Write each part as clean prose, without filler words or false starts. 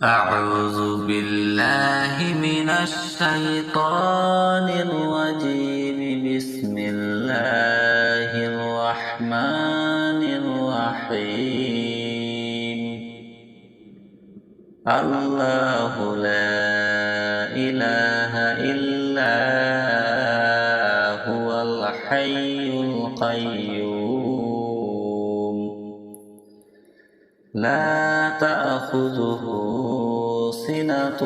أعوذ بالله من الشيطان الرجيم. بسم الله الرحمن الرحيم. الله لا إله إلا هو الحي القيوم لا تأخذه سنة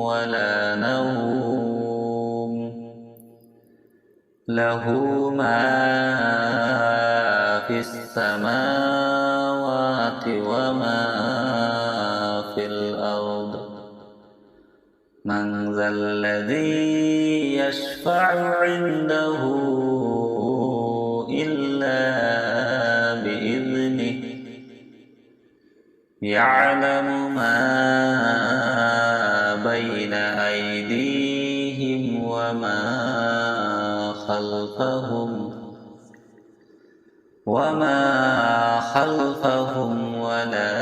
ولا نوم له ما في السماوات وما في الأرض. من ذا الذي يشفع عنده إلا بإذنه يعلم ما بين أيديهم وما خلفهم ولا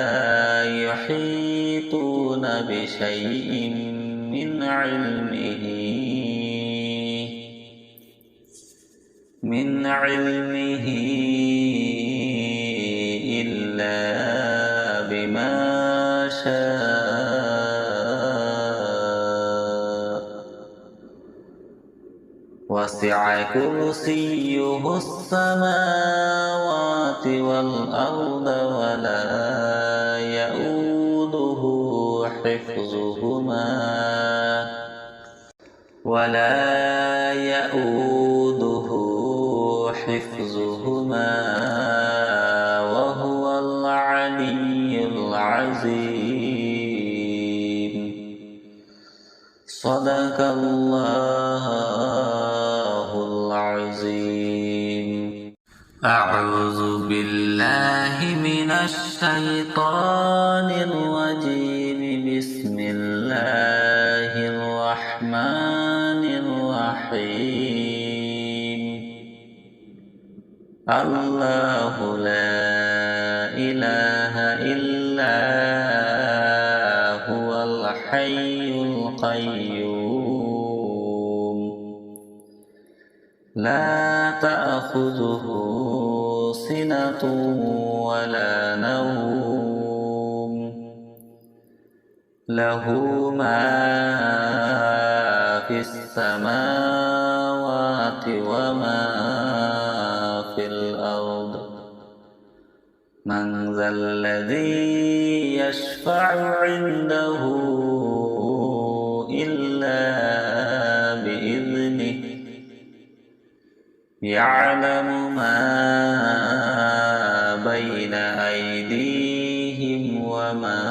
يحيطون بشيء من علمه إلا بما شاء. وسع كرسيه السماوات والأرض ولا يؤوده حفظهما وهو العلي العظيم. صدق الله العظيم. أعوذ بالله من الشيطان الرجيم. بسم الله الرحمن الرحيم. الله لا إله إلا هو الحي القيوم لا تأخذه سنة ولا نوم له ما في السماوات وما في الأرض. من ذا الذي يشفع عنده إلا بإذنه يعلم ما بين أيديهم وما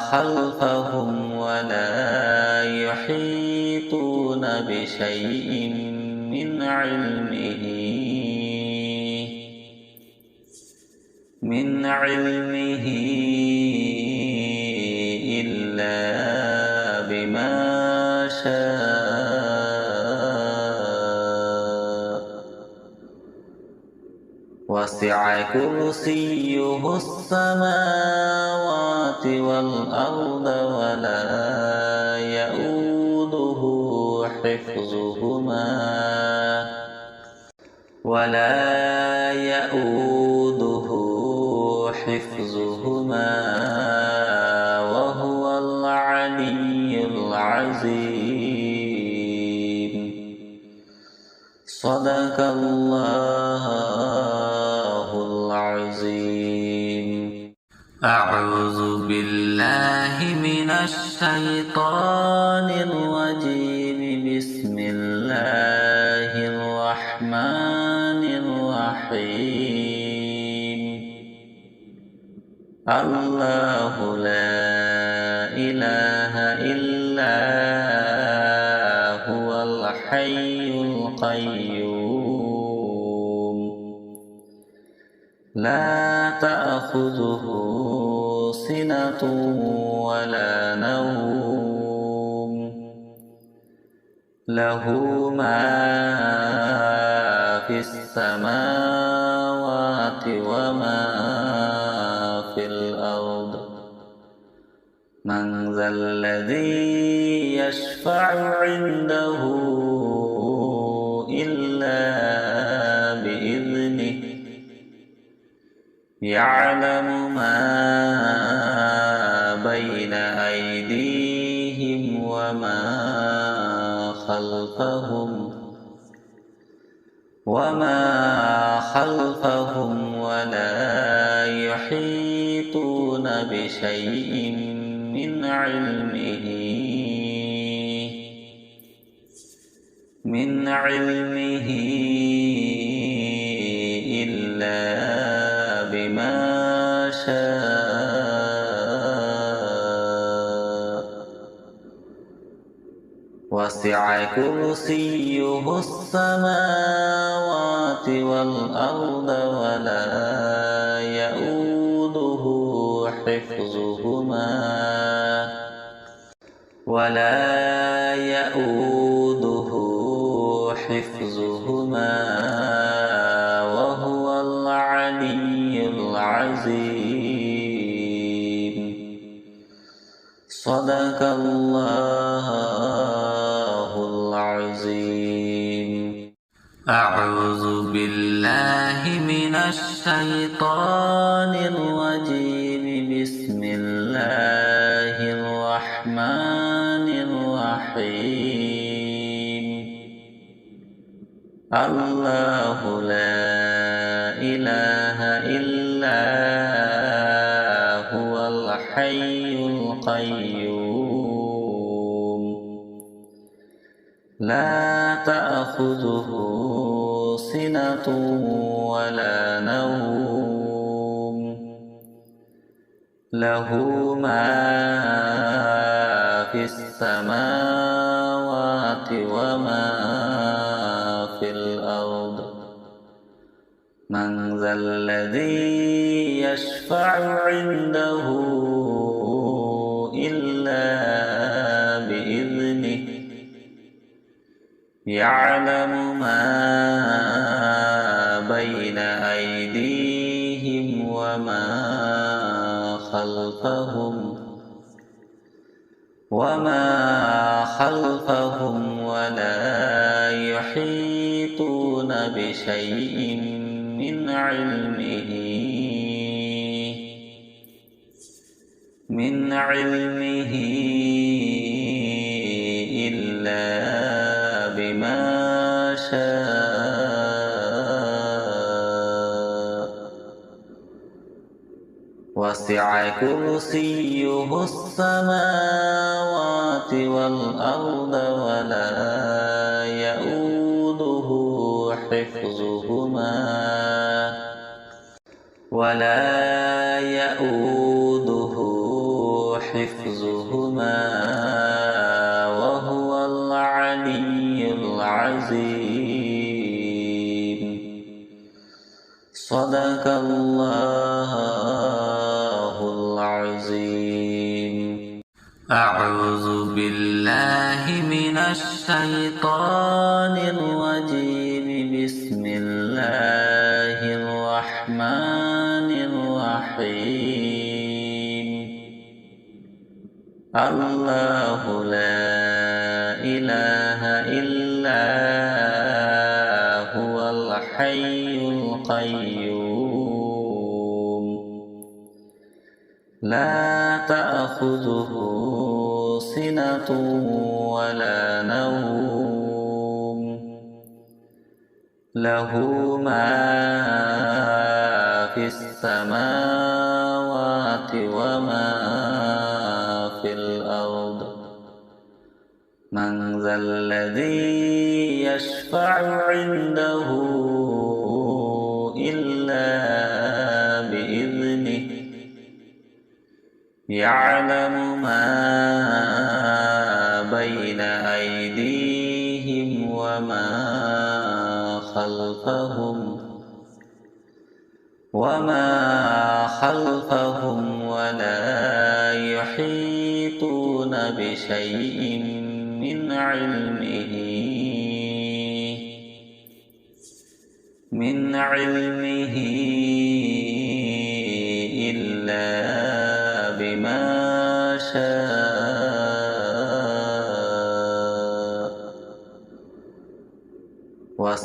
خلفهم ولا يحيطون بشيء من علمه إلا بما شاء. وسع كرسيه السماوات والأرض ولا يؤوده حفظهما وهو العلي العظيم. صدق الله العظيم. أعوذ بالله من الشيطان الرجيم. بسم الله الرحمن الرحيم. الله لا إله إلا هو الحي القيوم لا تأخذه سنة ولا نوم له ما في السماوات وما في الأرض من ذا الذي يشفع عنده إلا بإذنه يعلم ما بين أيديهم وما خلفهم ولا يحيطون بشيء من علمه إلا بما شاء وسع كرسيه السماوات والأرض ولا يؤوده حفظهما وهو العلي العظيم. صدق الله العظيم. أعوذ بالله من الشيطان الرجيم. بسم الله الرحمن الرحيم. الله لا إله إلا هو الحي القيوم لا تأخذه سنة ولا نوم له ما في السماوات وما في الأرض من ذا الذي يشفع عنده إلا بإذنه يعلم ما بين أيديهم وما خلفهم ولا يحيطون بشيء من علمه إلا بما شاء وسع كرسيه السماوات والأرض ولا يؤوده حفظهما وهو العلي العظيم. صدق الله العظيم. أعوذ بالله من الشيطان الرجيم. بسم الله الرحمن الرحيم. الله لا إله إلا هو الحي القيوم لا تأخذه سنة ولا نوم له ما في السماوات وما في الأرض من ذا الذي يشفع عنده إلا بإذنه يعلم ما بين أيديهم وما خلفهم ولا يحيطون بشيء من علمه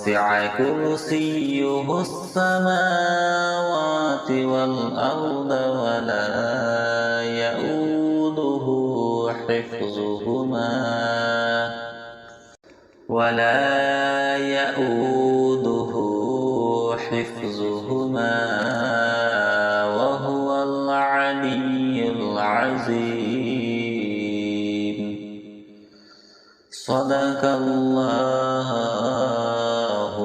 وسع كرسيه السماوات والأرض ولا يؤوده حفظهما وهو العلي العظيم. صدق الله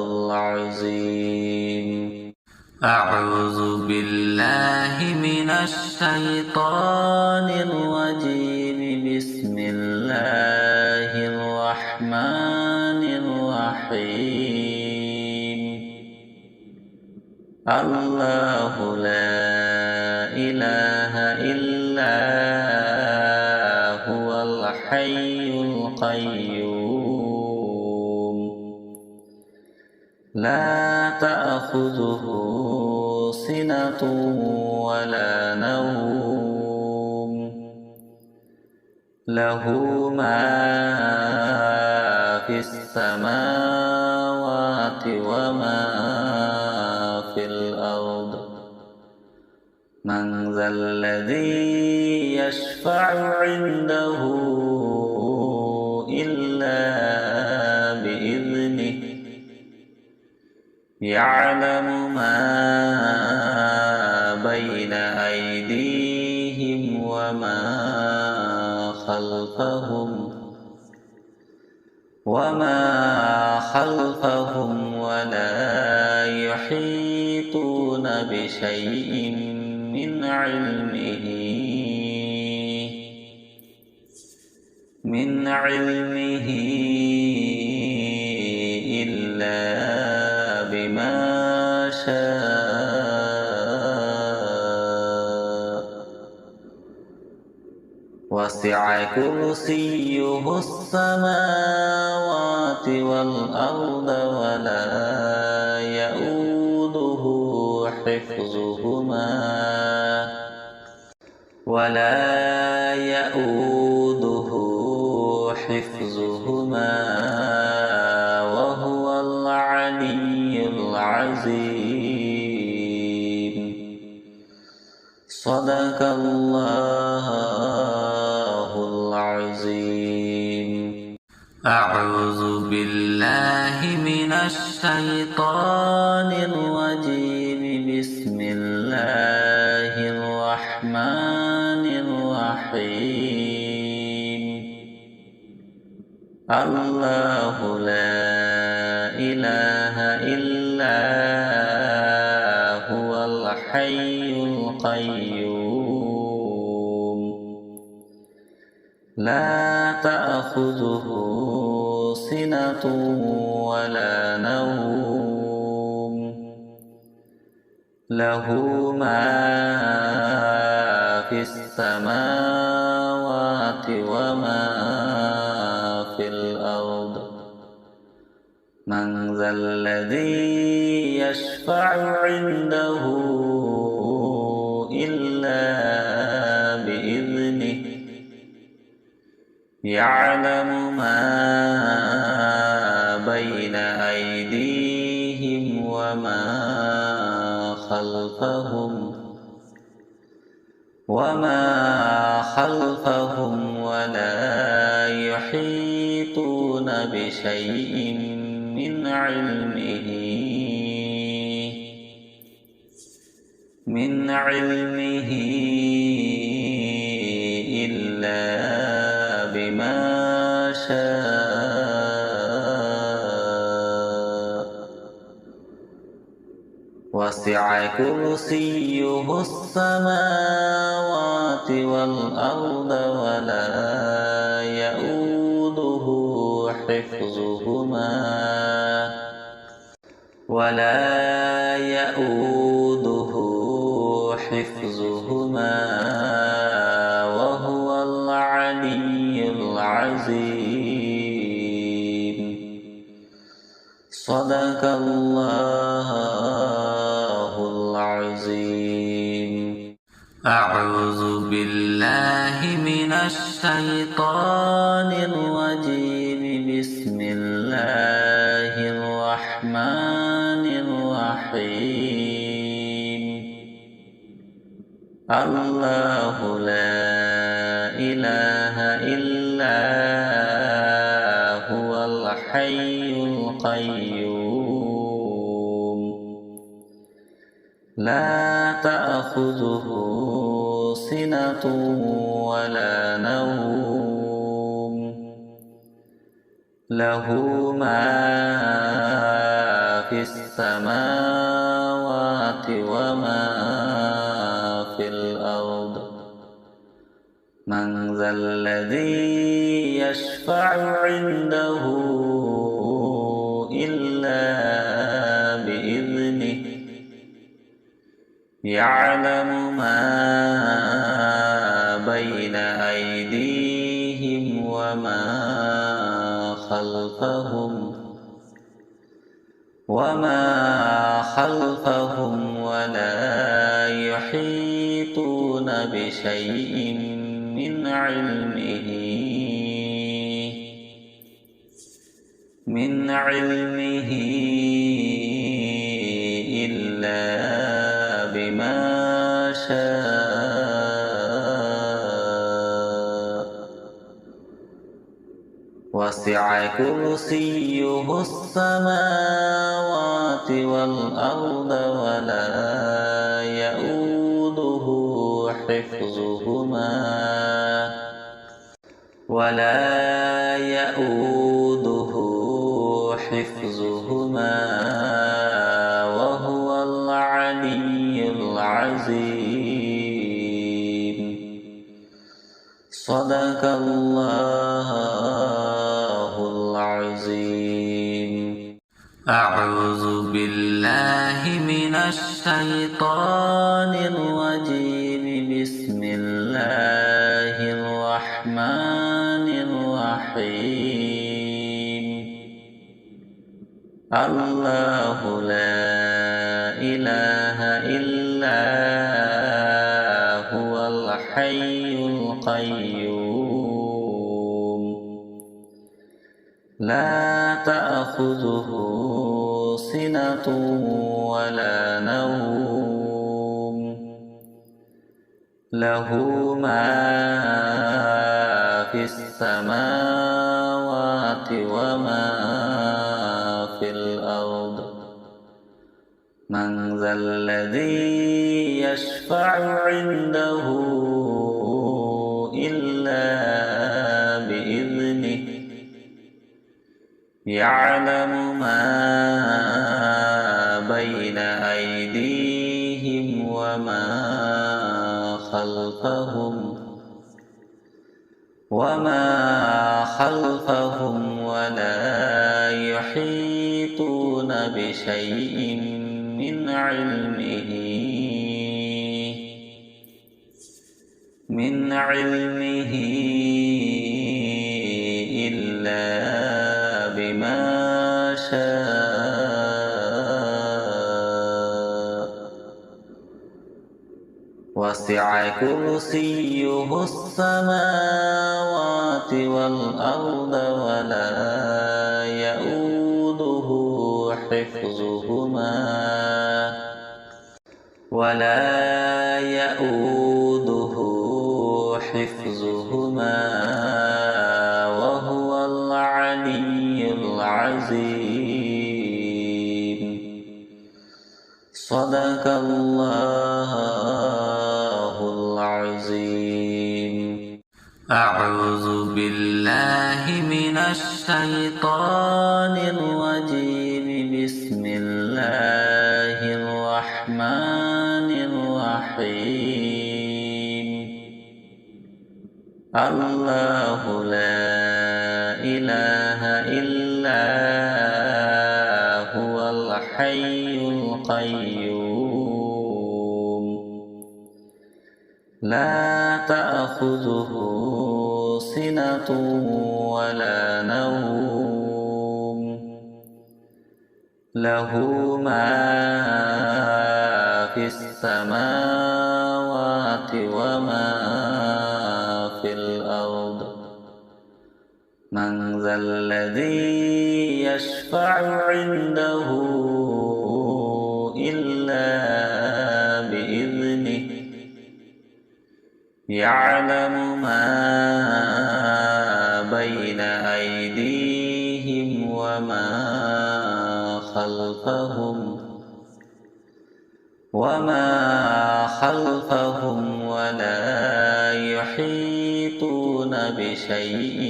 العظيم. أعوذ بالله من الشيطان الرجيم. بسم الله الرحمن الرحيم. الله لا إله إلا هو الحي القيوم لا تأخذه سنة ولا نوم له ما في السماوات وما في الأرض. من ذا الذي يشفع عنده إلا بإذنه يعلم ما بين أيديهم وما خلفهم ولا يحيطون بشيء من علمه إلا بما شاء. وسع كرسيه السماوات والأرض ولا يؤوده حفظهما وهو العلي العظيم. صدق الله العظيم. أعوذ بالله من الشيطان الرجيم. بسم الله الرحمن الرحيم. الله لا إله إلا هو الحي القيوم لا تأخذه سنة ولا نوم له ما في السماوات وما في الأرض. من ذا الذي يشفع عنده إلا بإذنه يعلم ما بين أيديهم وما خلفهم ولا يحيطون بشيء من علمه إلا بما شاء. وسع كرسيه السماوات والأرض ولا يؤوده حفظهما وهو العلي العظيم. صدق الله العظيم. أعوذ بالله من الشيطان الرجيم. بسم الله الرحمن الله لا إله إلا هو الحي القيوم لا تأخذه سنة ولا نوم له ما في السماوات وما في الأرض من ذا الذي يشفع عنده إلا بإذنه يعلم ما بين أيديهم وما خلفهم ولا يحيطون بشيء من علمه إلا بما شاء وسع كرسيه السماوات والأرض ولا يؤوده حفظهما وهو العلي العظيم صدق الله العظيم أعوذ بالله من الشيطان الرجيم بسم الله الرحمن الرحيم الله لا إله إلا هو الحي القيوم لا تأخذه سنة ولا نوم له ما في السماوات وما في الأرض من ذا الذي يشفع عنده إلا بإذنه يعلم ما بين أيديهم وما خلفهم ولا يحيطون بشيء من علمه إلا بما شاء وسع كرسيه السماوات والأرض ولا يؤوده حفظهما وهو العلي العظيم صدق الله العظيم أعوذ بالله من الشيطان الرجيم بسم الله الرحمن الرحيم الله لا إله إلا هو الحي القيوم لا تأخذه سنة ولا نوم له ما في السماوات وما في الأرض من ذا الذي يشفع عنده إلا يعلم ما بين أيديهم وما خلفهم ولا يحيطون بشيء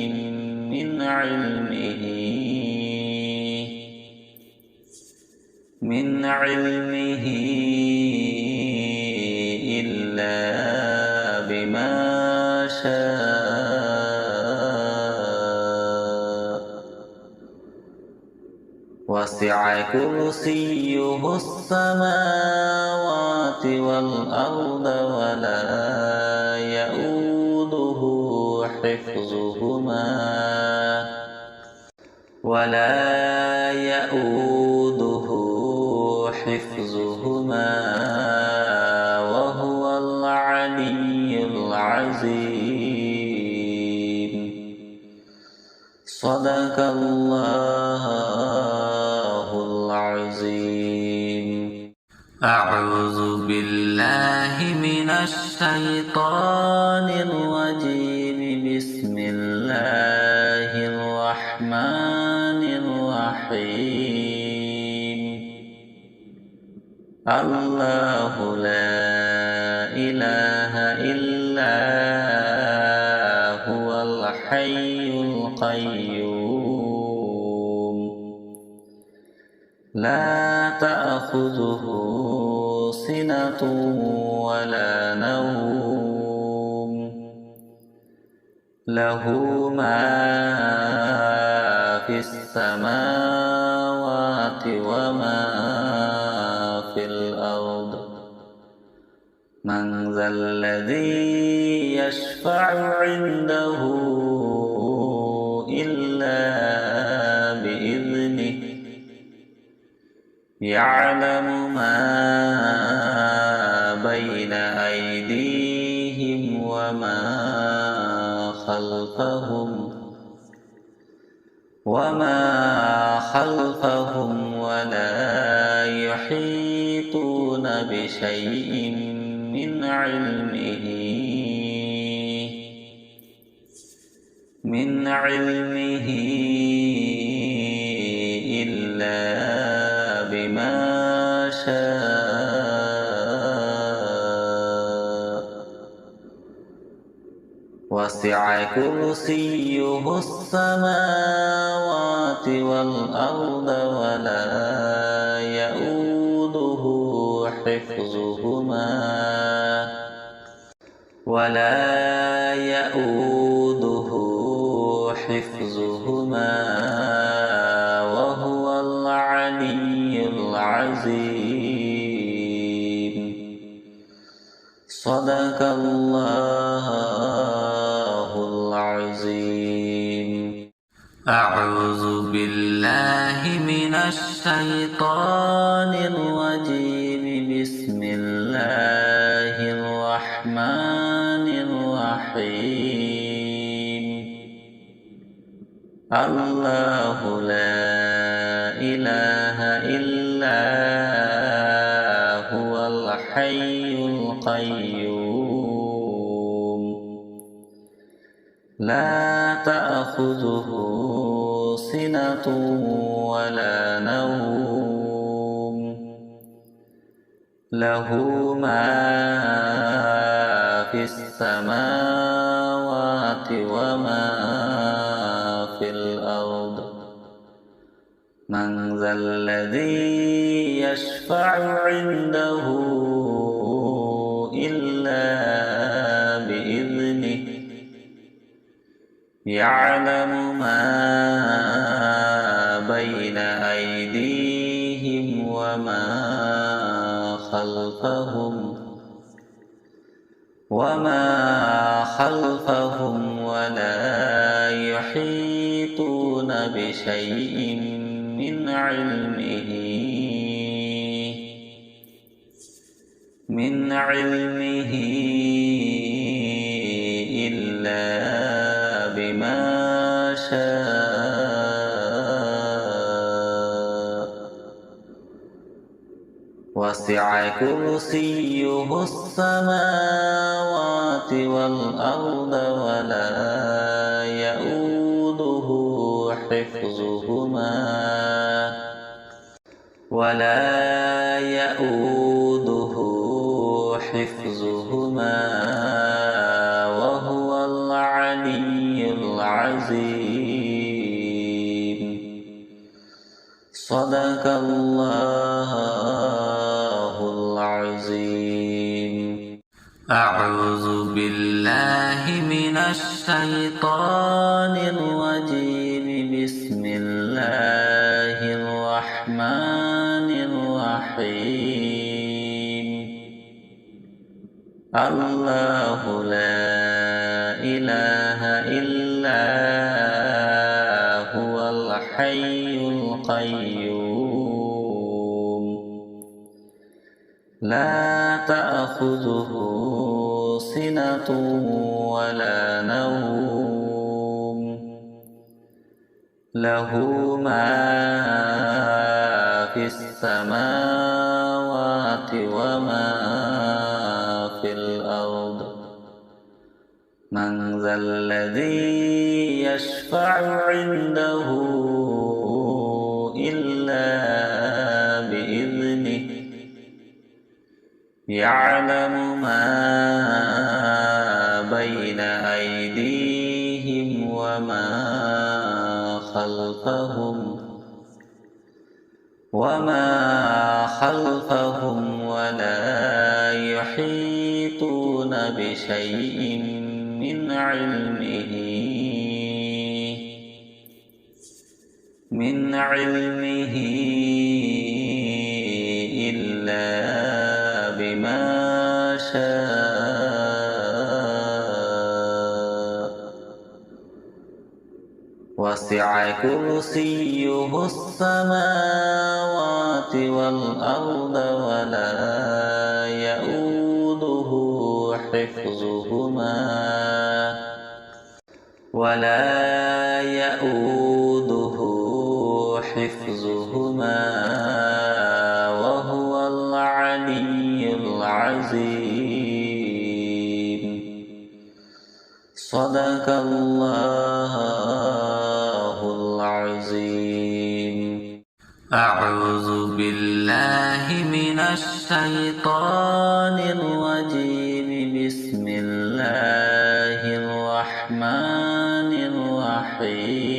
من علمه إلا بما شاء وسع كرسيه السماوات والأرض ولا يؤوده حفظهما وهو العلي العظيم. صدق الله العظيم. أعوذ بالله من الشيطان الرجيم. بسم الله الرحمن الرحيم. الله لا إله إلا هو الحي القيوم لا تأخذه سنة ولا نوم له ما في السماوات وما في الأرض. من ذا الذي يشفع عنده إلا بإذنه. يعلم ما بين أيديهم وما خلفهم ولا يحيطون بشيء من علمه إلا بما شاء وسع كرسيه السماوات والأرض ولا يؤوده حفظهما وهو العلي العظيم. صدق الله العظيم. أعوذ بالله من الشيطان الرجيم. بسم الله الرحمن الرحيم. الله لا إله إلا هو الحي القيوم لا تأخذه سنة ولا نوم له ما في السماوات وما في الأرض. من ذا الذي يشفع عنده إلا بإذنه. يعلم ما بين أيديهم وما خلفهم ولا يحيطون بشيء من علمه إلا بما شاء وسع وسع كرسيه السماوات والأرض ولا يؤوده حفظهما وهو العلي العظيم. صدق الله العظيم. أعوذ بالله من الشيطان الرجيم. بسم الله الرحمن الرحيم. الله لا إله إلا هو الحي القيوم لا تأخذه سنة ولا نوم له ما في السماوات وما في الأرض. من ذا الذي يشفع عنده إلا بإذنه يعلم ما بين أيديهم وما خلفهم ولا يحيطون بشيء من علمه إلا بما شاء. وسع كرسيه السماوات والأرض ولا يؤوده حفظهما وهو العلي العظيم. صدق الله العظيم. أعوذ بالله من الشيطان الرجيم. بسم الله الرحمن الرحيم.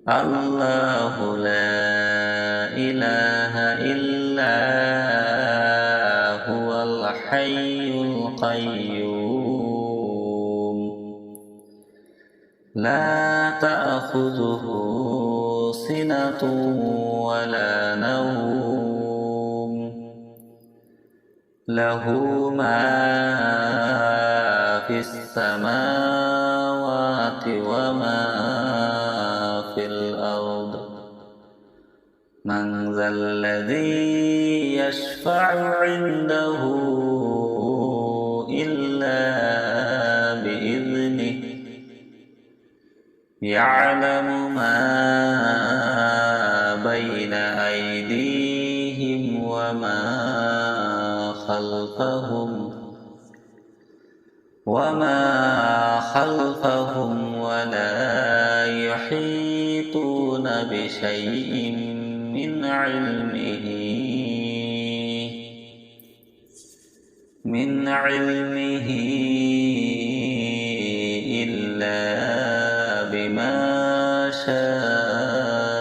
الله لا إله إلا هو الحي القيوم لا تأخذه سنة ولا نوم له ما في السماوات وما في الأرض. من ذا الذي يشفع عنده إلا بإذنه يعلم ما بين أيديهم وما خلفهم ولا يحيطون بشيء من علمه إلا بما شاء.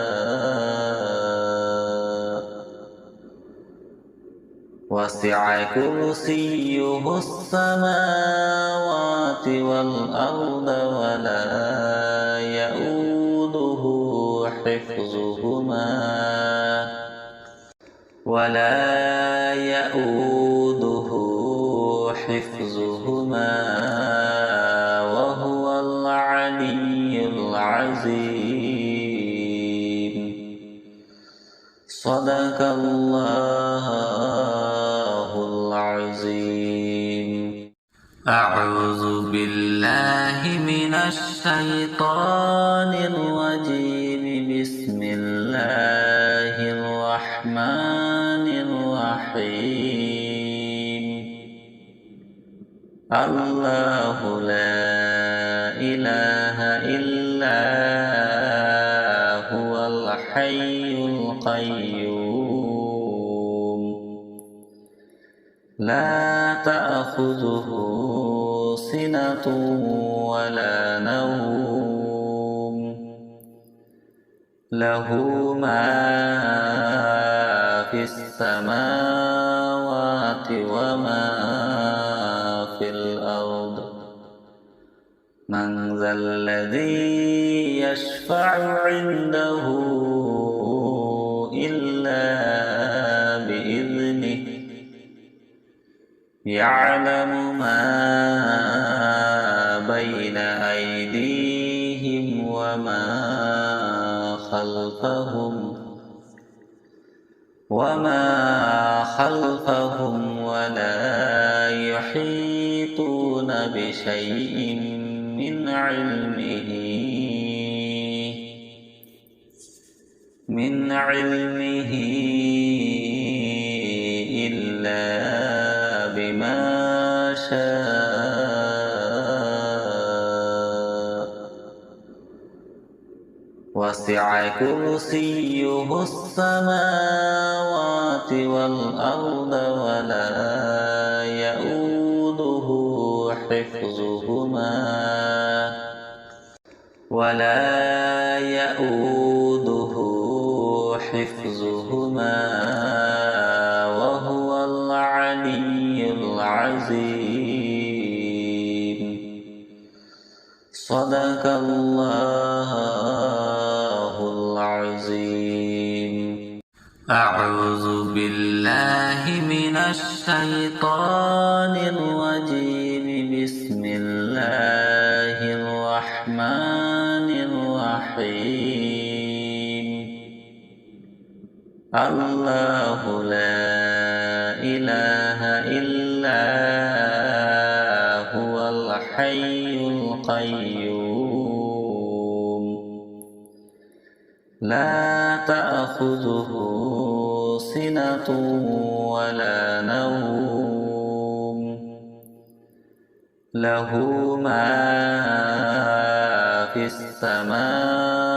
وسع كرسيه السماوات والأرض ولا يؤوده حفظهما وهو العلي العظيم. صدق الله العظيم. أعوذ بالله من الشيطان الرجيم. بسم الله الرحمن الرحيم الله لا إله إلا هو الحي القيوم لا تأخذه سنة ولا نوم له ما في السماوات وما في الأرض من ذا الذي يشفع عنده إلا بإذنه يعلم ما بين أيديهم وما خلفهم ولا يحيطون بشيء من علمه إلا بما شاء وسع كرسيه السماوات والأرض ولا يؤوده حفظهما وهو العلي العظيم صدق الله العظيم أعوذ بالله من الشيطان الرجيم بسم الله الرحمن الرحيم الله لا إله إلا هو الحي القيوم لا تأخذه سنة ولا نوم له ما في السماوات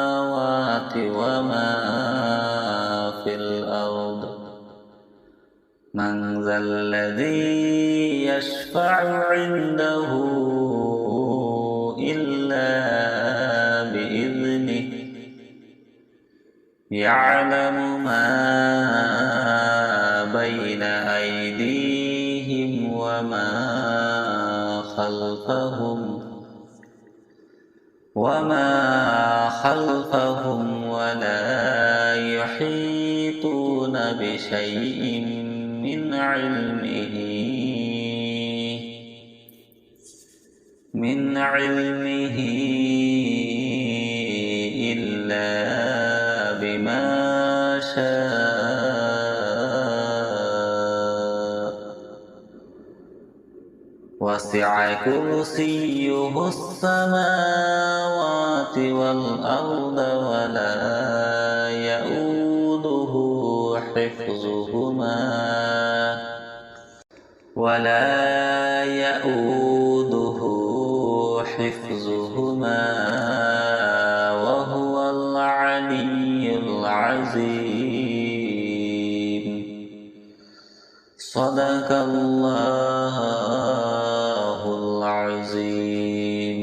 وما في الأرض من ذا الذي يشفع عنده إلا بإذنه يعلم ما بين أيديهم وما خلفهم ولا يحيطون بشيء من علمه إلا بما شاء وسع كرسيه السماوات والأرض ولا يؤوده حفظهما وهو العلي العظيم صدق الله العظيم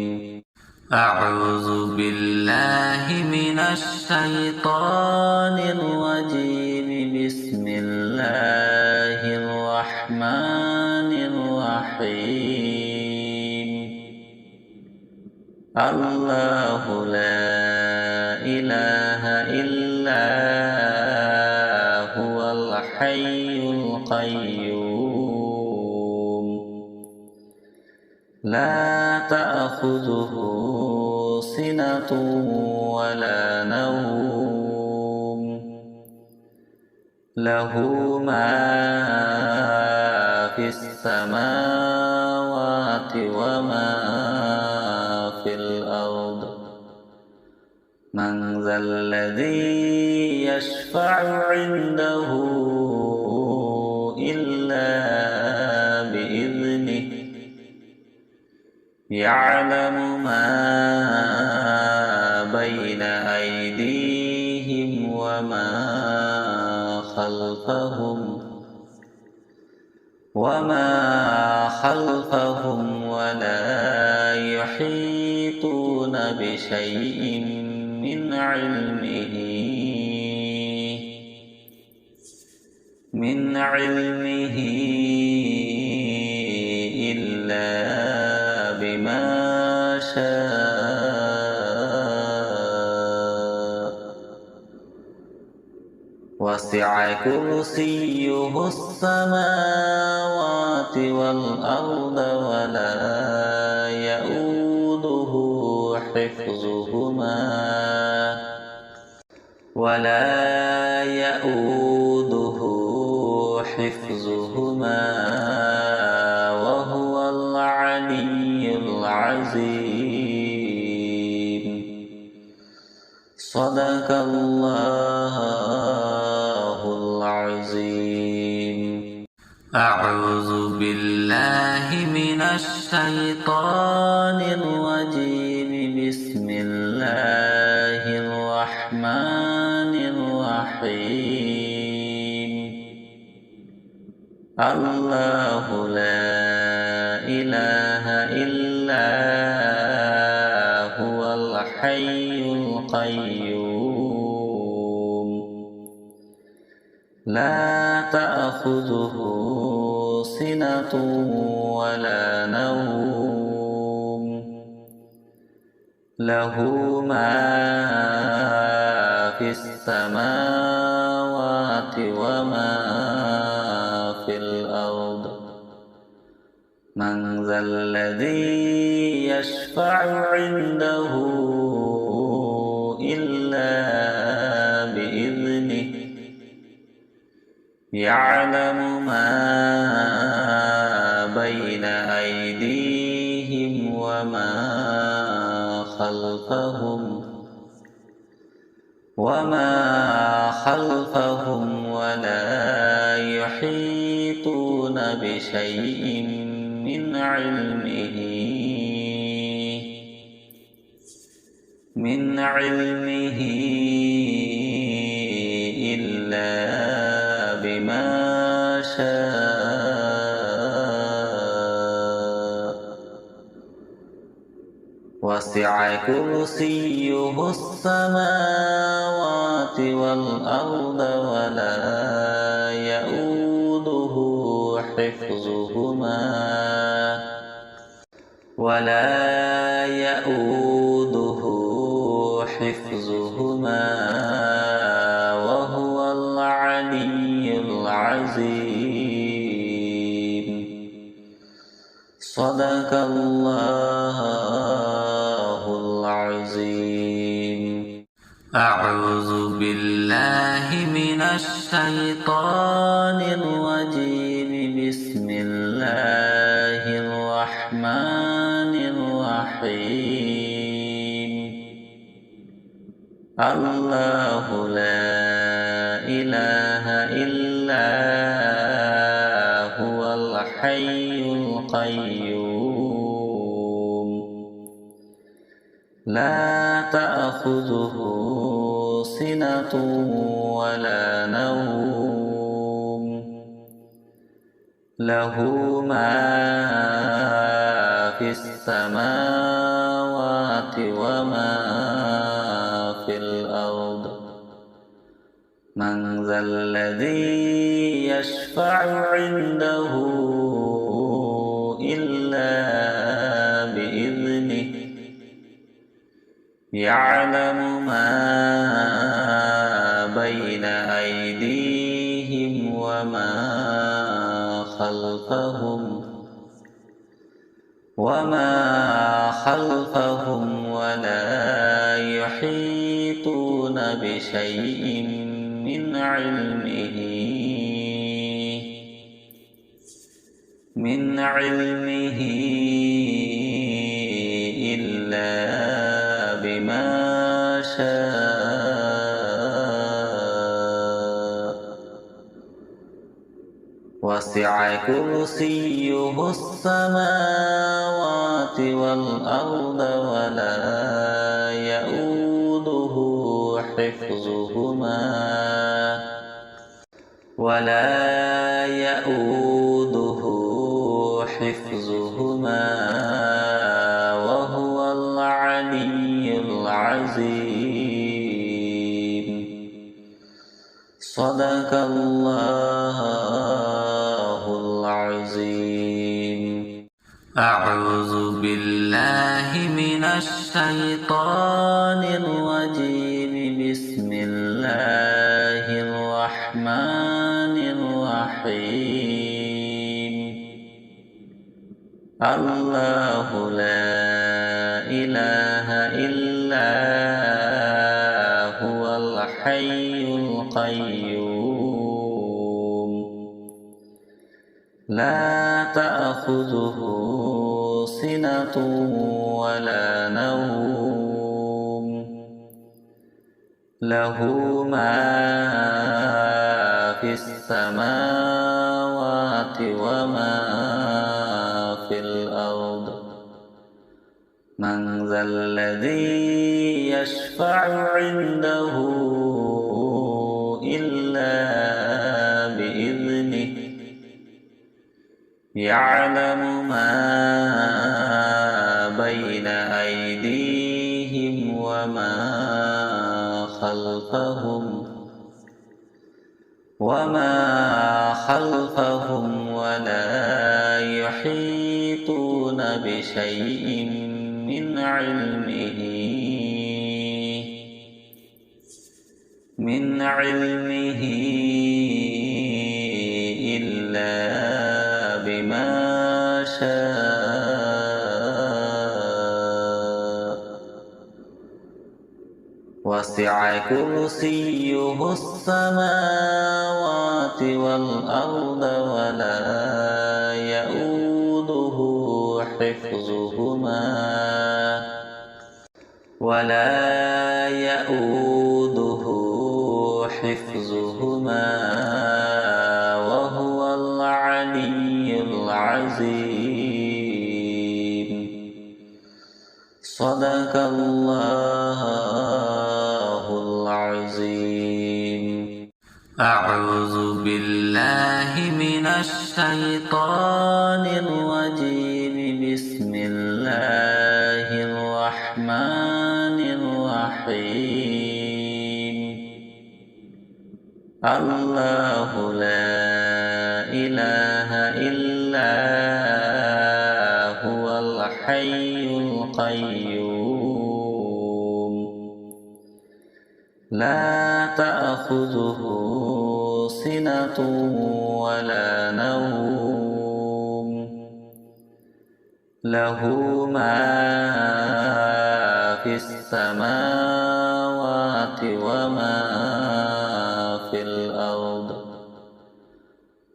أعوذ بالله من الشيطان الرجيم بسم الله الرحمن الرحيم الله لا إله إلا هو الحي القيوم لا تأخذه سنة ولا نوم له ما في السماوات وما في الأرض من ذا الذي يشفع عنده يعلم ما بين أيديهم وما خلفهم ولا يحيطون بشيء من علمه إلا بما شاء وسع كرسيه السماوات والأرض ولا يؤوده حفظهما وهو العلي العظيم. صدق الله العظيم. أعوذ بالله من الشيطان الرجيم. بسم الله الرحمن الرحيم. الله لا إله إلا هو الحي القيوم لا تأخذه سنة ولا نوم له ما في السماوات وما في الأرض. من ذا الذي يشفع عنده إلا بإذنه. يعلم ما بين أيديهم وما خلفهم ولا يحيطون بشيء من علمه إلا بما شاء وسع كرسيه السماوات والأرض ولا يؤوده حفظهما وهو العلي العظيم. صدق الله العظيم. أعوذ بالله من الشيطان الرجيم. بسم الله الرحمن الرحيم. الله لا إله إلا هو الحي القيوم لا تأخذه سنة ولا نوم له ما في السماوات وما في الأرض. من ذا الذي يشفع عنده إلا بإذنه. يعلم ما بين أيديهم وما خلفهم ولا يحيطون بشيء من علمه إلا بما شاء وسع كرسيه السماوات والأرض ولا يؤوده حفظهما وهو العلي العظيم. صدق الله العظيم. أعوذ بالله من الشيطان الرجيم. بسم الله الرحمن الرحيم. الله لا إله إلا هو الحي القيوم لا تأخذه سنة ولا نوم له ما في السماوات وما في الأرض. من ذا الذي يشفع عنده إلا بإذنه يعلم ما بين أيديهم وما خلفهم ولا يحيطون بشيء من علمه إلا بما شاء. وسع كرسيه السماوات والأرض ولا يؤوده حفظهما وهو العلي العظيم. صدق الله العظيم. أعوذ بالله من الشيطان الرجيم. بسم الله الرحمن الرحيم. الله لا إله إلا هو الحي القيوم لا تأخذه سنة ولا نوم له ما في السماوات وما في الأرض.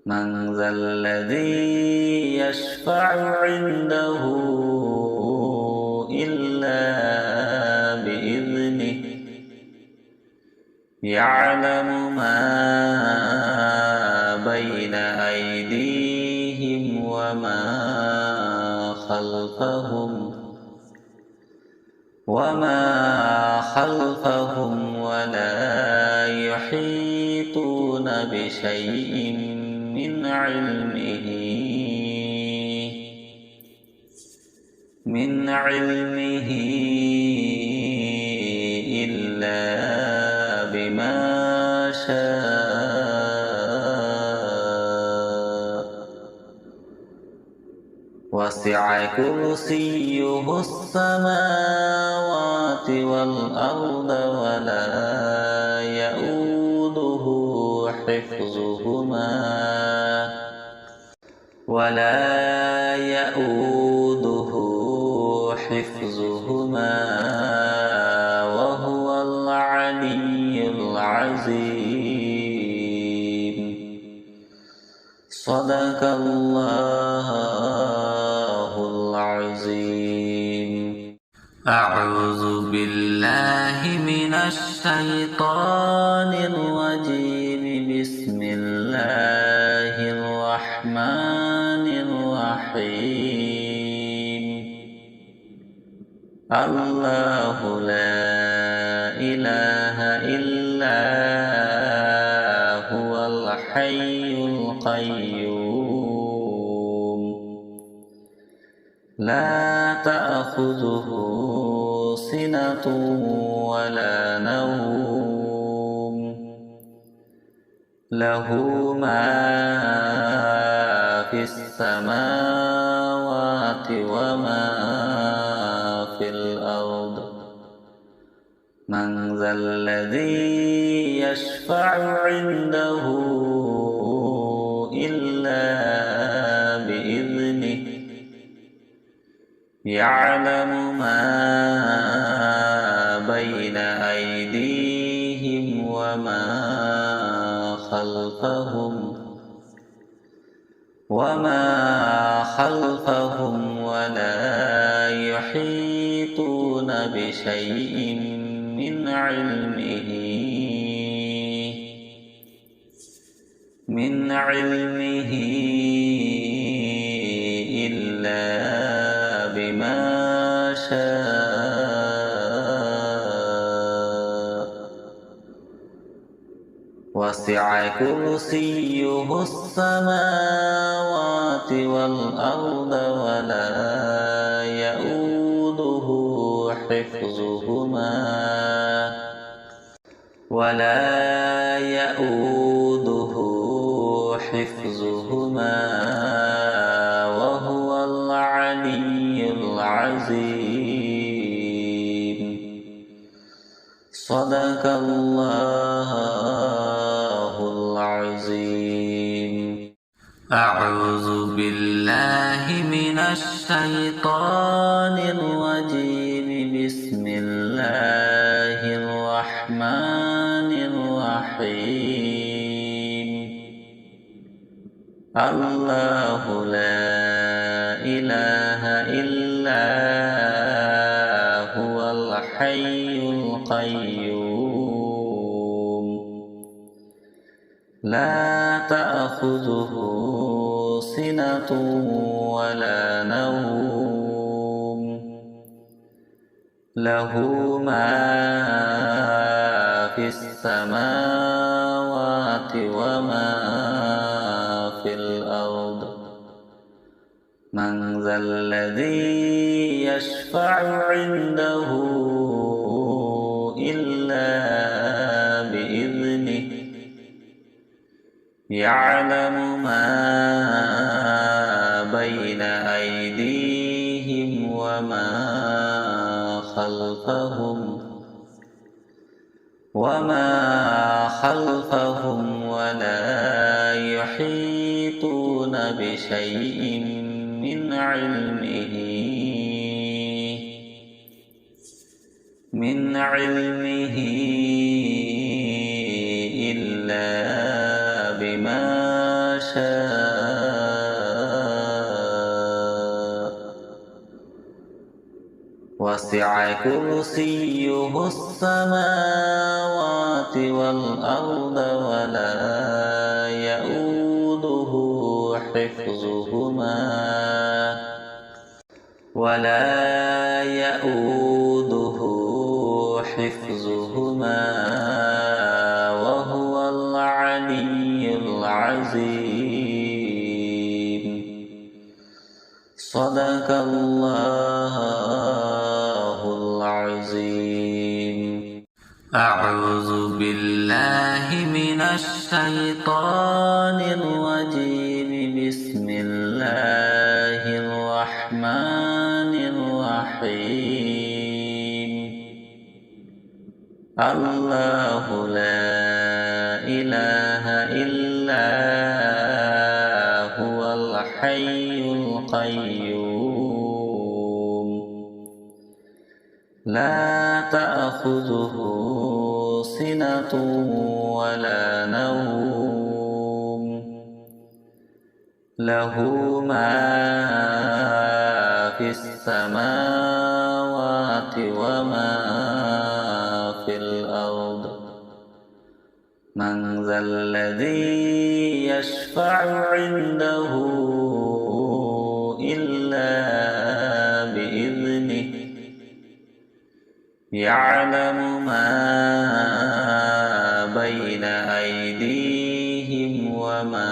من ذا الذي يشفع عنده إلا بإذنه يعلم ما بين أيديهم وما خلفهم ولا يحيطون بشيء من علمه إلا بما شاء. وسع كرسيه السماوات والأرض ولا يؤوده حفظهما وهو العلي العظيم. صدق الله العظيم. أعوذ بالله من الشيطان الرجيم. بسم الله الرحمن الرحيم الله لا إله إلا هو الحي القيوم لا تأخذه سنة ولا نوم له ما في السماوات وما في الأرض من ذا الذي يشفع عنده إلا بإذنه يعلم ما بين أيديهم وما خلفهم ولا يحيطون بشيء من علمه إلا بما شاء وسع كرسيه السماوات والأرض ولا يؤوده حفظهما وهو العلي العظيم صدق الله العظيم أعوذ بالله من الشيطان الرجيم بسم الله الرحمن الرحيم الله لا إله إلا هو الحي القيوم لا تأخذه سنة ولا نوم له ما في السماوات وما في الأرض من ذا الذي يشفع عنده إلا بإذنه يعلم ما بين أيديهم وما خلفهم ولا يحيطون بشيء من علمه إلا بما شاء وسع كرسيه السماوات والأرض ولا يؤوده حفظهما وهو العلي العظيم صدق الله العظيم أعوذ بالله من الشيطان الرجيم بسم الله الرحمن الرحيم الله لا إله إلا هو الحي القيوم لا تأخذه سنة ولا نوم له ما في السماوات وما في الأرض من ذا الذي يشفع عنده يعلم ما بين أيديهم وما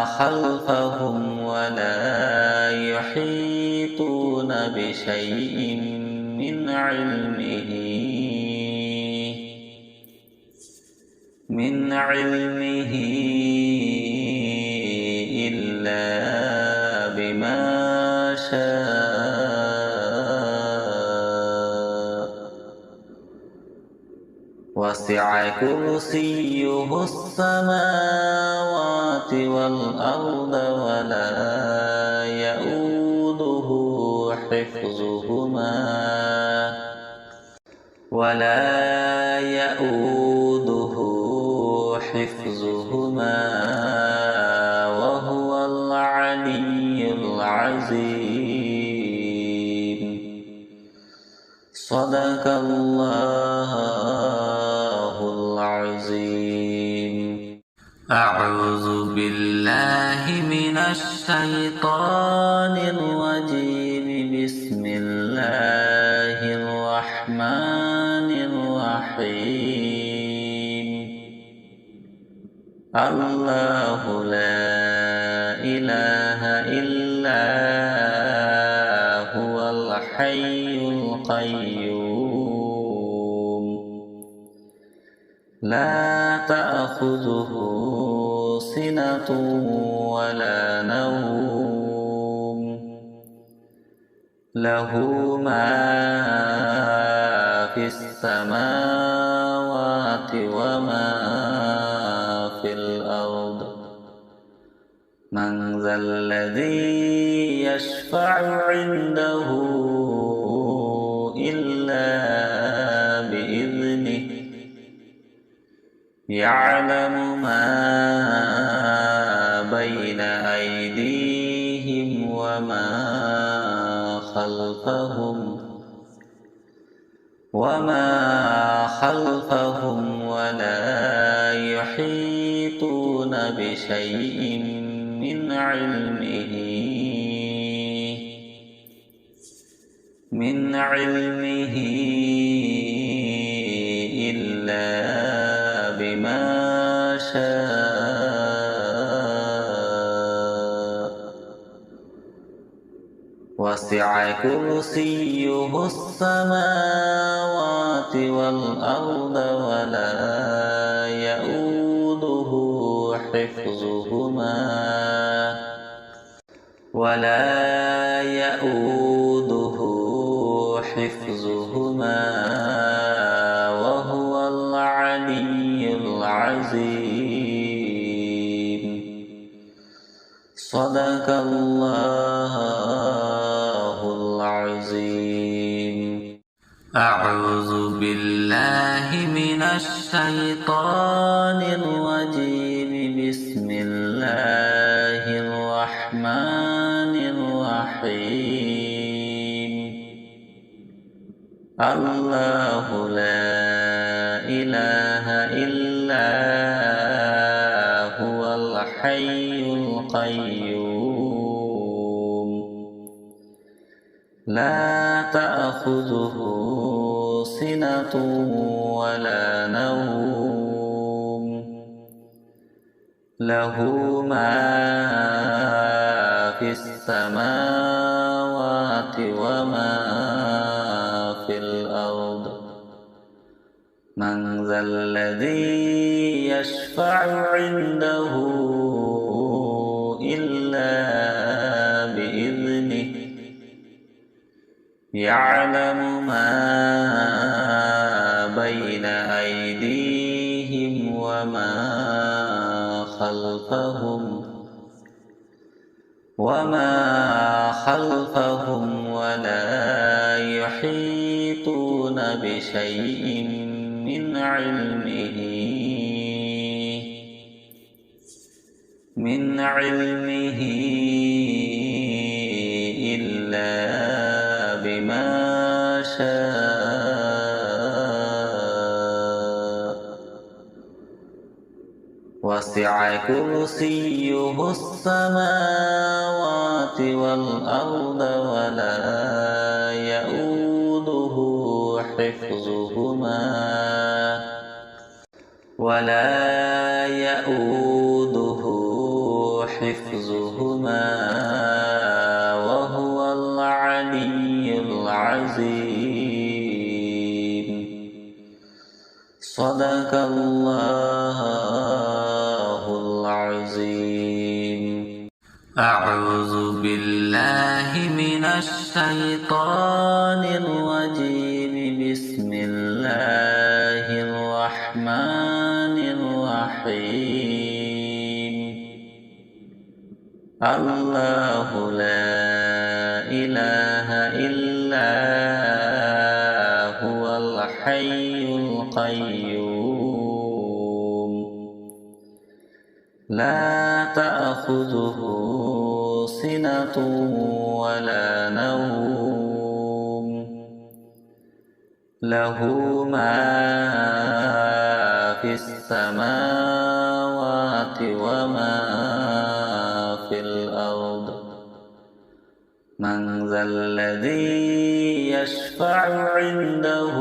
خلفهم ولا يحيطون بشيء من علمه إلا بما شاء وسع كرسيه السماوات والأرض ولا يؤوده حفظهما وهو العلي العظيم. صدق الله العظيم. أعوذ بالله من الشيطان الرجيم. بسم الله الرحمن الرحيم. الله لا إله إلا هو الحي القيوم لا تأخذه سنة ولا نوم له ما في السماوات وما في الأرض. من ذا الذي يشفع عنده إلا بإذنه. يعلم ما بين أيديهم وما خلفهم ولا يحيطون بشيء من علمه إلا بما شاء وسع كرسيه السماوات والأرض ولا يؤوده حفظهما وهو العلي العظيم. صدق الله العظيم. أعوذ بالله من الشيطان الرجيم. بسم الله الرحمن الرحيم. الله لا إله إلا هو الحي القيوم لا تأخذه سنة ولا نوم له ما في السماوات وما في الأرض. من ذا الذي يشفع عنده إلا بإذنه. يعلم ما بين أيديهم وما خلفهم ولا يحيطون بشيء من علمه إلا بما شاء وسع كرسيه السماوات والأرض ولا يؤوده حفظهما وهو العلي العظيم. صدق الله العظيم. أعوذ بالله من الشيطان الرجيم. بسم الله الرحمن الرحيم. الله لا إله إلا هو الحي القيوم لا تأخذه سنة ولا نوم له ما في السماوات وما في الأرض. من ذا الذي يشفع عنده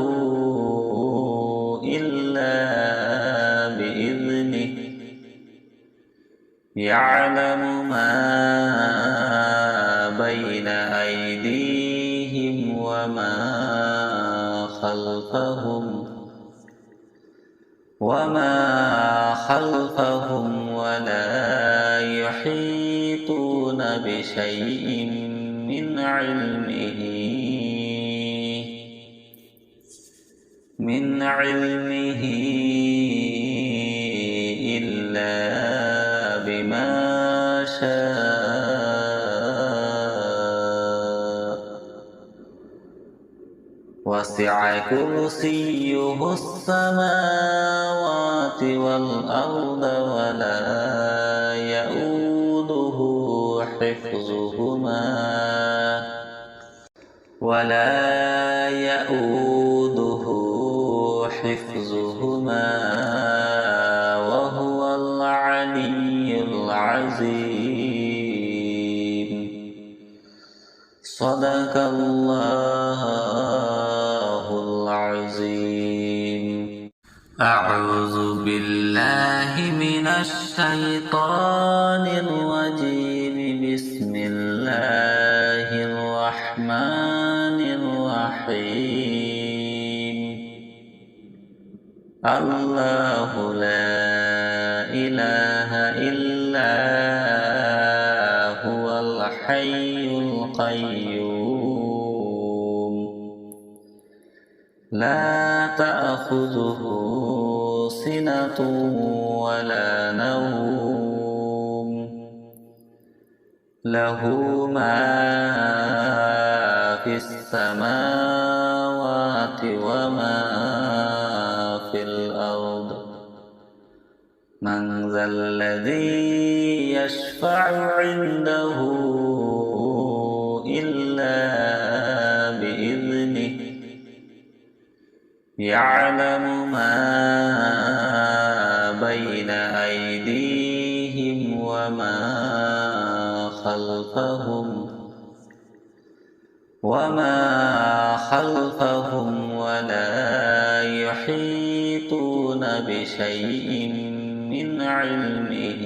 إلا بإذنه يعلم ما بين أيديهم وما خلفهم ولا يحيطون بشيء من علمه إلا بما شاء. وسع كرسيه السماوات والأرض ولا يؤوده حفظهما وهو العلي العظيم. صدق الله العظيم. أعوذ بالله من الشيطان الرجيم. بسم الله الرحمن الرحيم. الله لا إله إلا هو الحي القيوم لا تأخذه سنة ولا نوم له ما في السماوات وما في الأرض. من ذا الذي يشفع عنده إلا بإذنه يعلم ما بين أيديهم وما خلفهم ولا يحيطون بشيء من علمه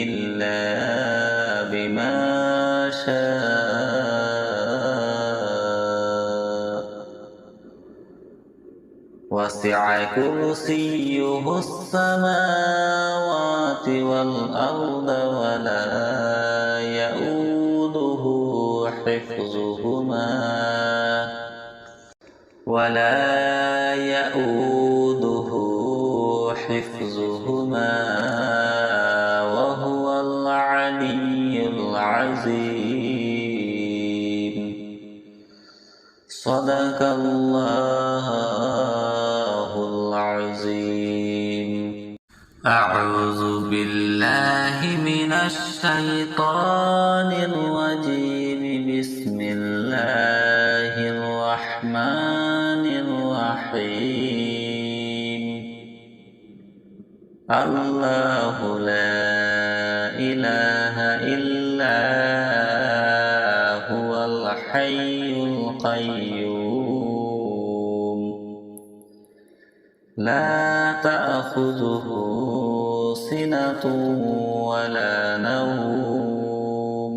إلا بما شاء. وسع كرسيه السماوات والأرض ولا يؤوده حفظهما وهو العلي العظيم. صدق الله العظيم. أعوذ بالله من الشيطان الرجيم. بسم الله الرحمن الله لا إله إلا هو الحي القيوم لا تأخذه سنة ولا نوم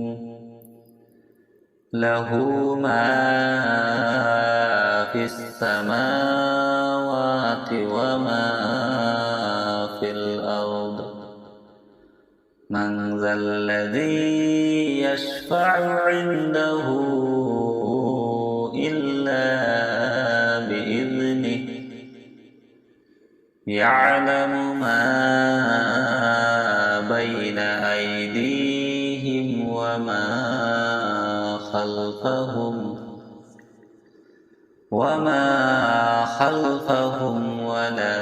له ما في السماوات وما في الأرض من ذا الذي يشفع عنده إلا بإذنه يعلم ما بين أيديهم وما خلفهم ولا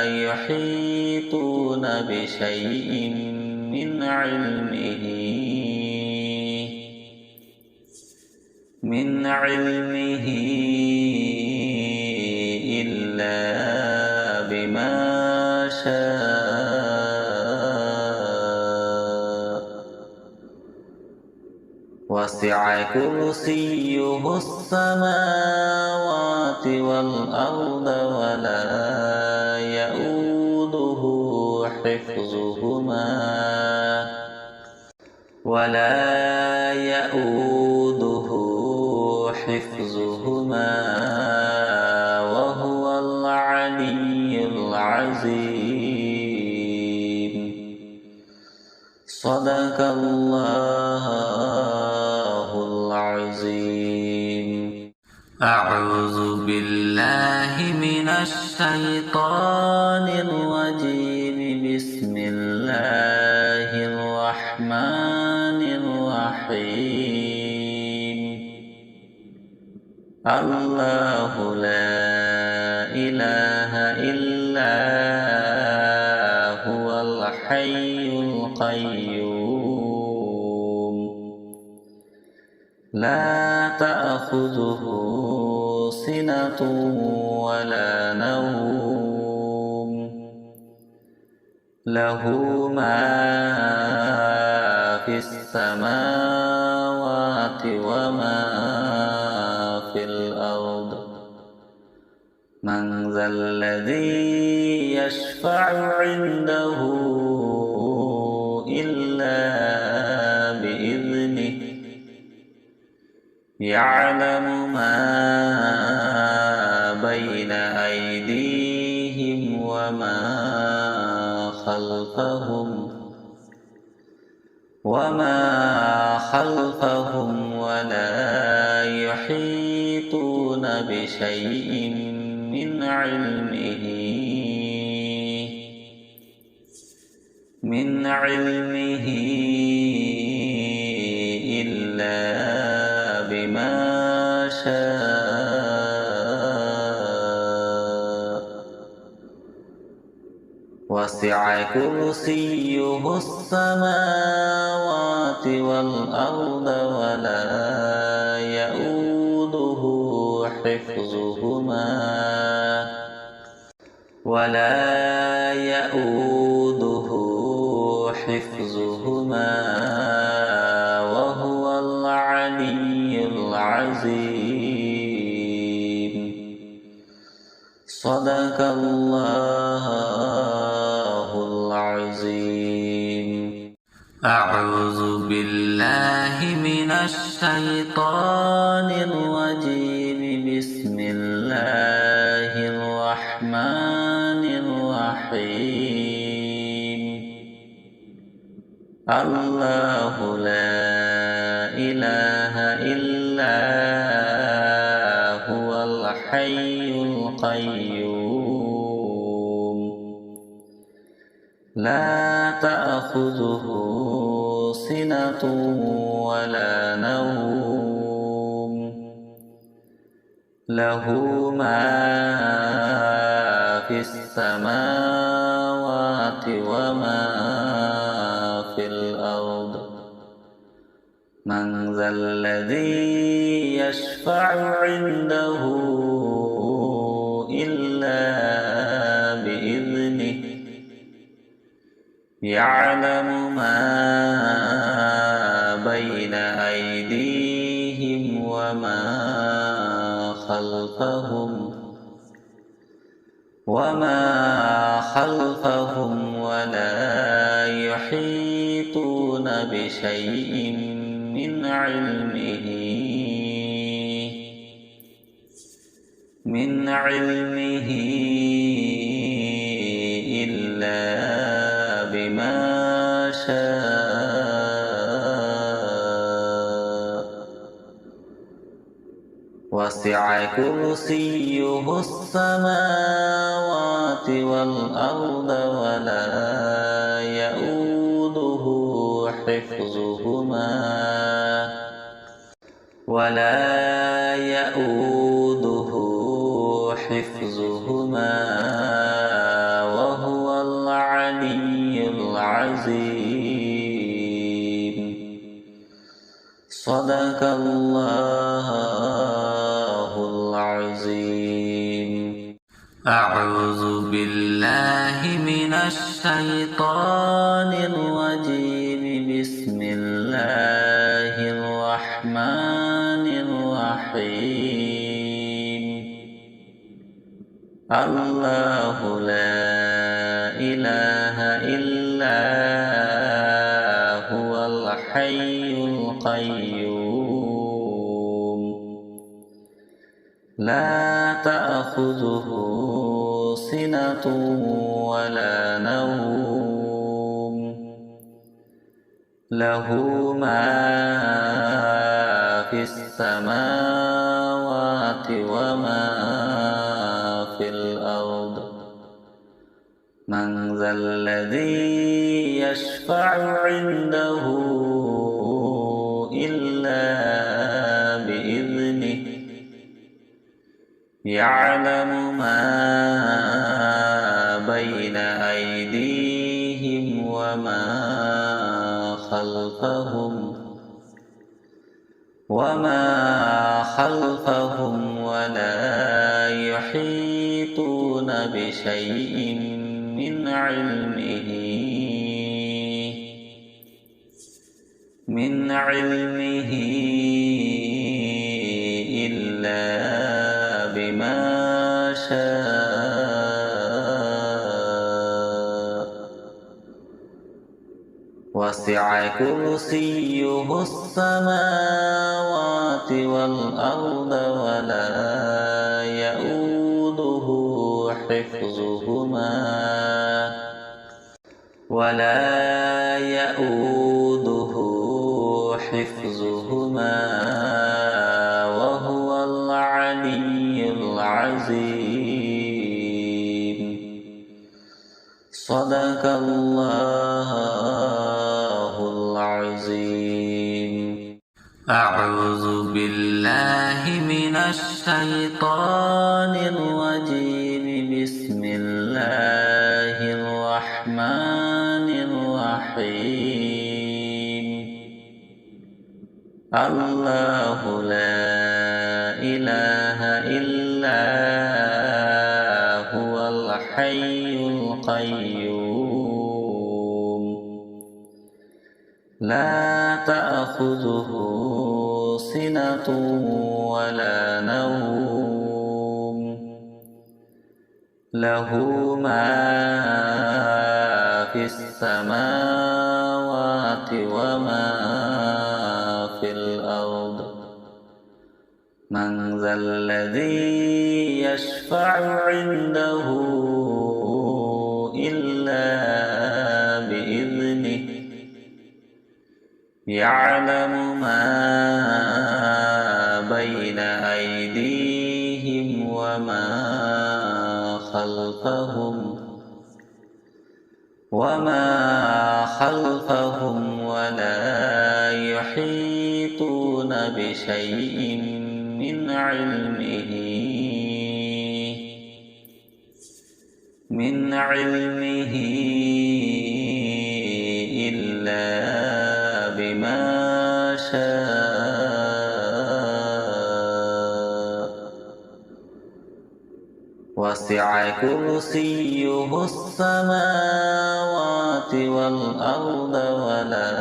يحيطون بشيء من علمه إلا بما شاء وسع كرسيه السماوات والأرض ولا يؤوده حفظهما وهو العلي العظيم صدق الله العظيم. أعوذ بالله من الشيطان الرجيم. بسم الله الرحمن الرحيم. الله لا إله إلا هو الحي القيوم لا تأخذه سنة ولا نوم له ما في السماوات وما في الأرض من ذا الذي يشفع عنده إلا بإذنه يعلم ما بين أيديهم وما خلفهم ولا يحيطون بشيء من علمه إلا بما شاء وسع كرسيه السماوات والأرض ولا يؤوده حفظهما وهو العلي العظيم صدق الله العظيم. أعوذ بالله من الشيطان الرجيم. بسم الله الرحمن الرحيم. الله لا إله إلا هو الحي القيوم لا تأخذه سنة ولا نوم له ما في السماوات وما في الأرض من ذا الذي يشفع عنده إلا بإذنه يعلم ما بين أيديهم وما خلفهم ولا يحيطون بشيء من علمه إلا بما شاء وسع كرسيه السماوات والأرض ولا يؤوده حفظهما وهو العلي العظيم. صدق الله العظيم. أعوذ بالله من الشيطان الرجيم. بسم الله الرحمن الرحيم. الله لا إله إلا هو الحي القيوم لا تأخذه سنة ولا نوم له ما في السماوات وما في الأرض. من ذا الذي يشفع عنده إلا بإذنه. يعلم ما بين أيديهم وما خلفهم ولا يحيطون بشيء من علمه إلا بما شاء وسع كرسيه السماوات والأرض ولا يؤوده حفظهما وهو العلي العظيم. صدق الله العظيم. أعوذ بالله من الشيطان الرجيم. بسم الله الرحمن الرحيم. الله لا إله إلا هو الحي القيوم لا تأخذه سنة ولا نوم له ما في السماوات وما في الأرض. من ذا الذي يشفع عنده إلا بإذنه. يعلم ما بين أيديهم وما خلفهم ولا يحيطون بشيء من علمه إلا بما شاء وسع كرسيه السماوات والأرض ولا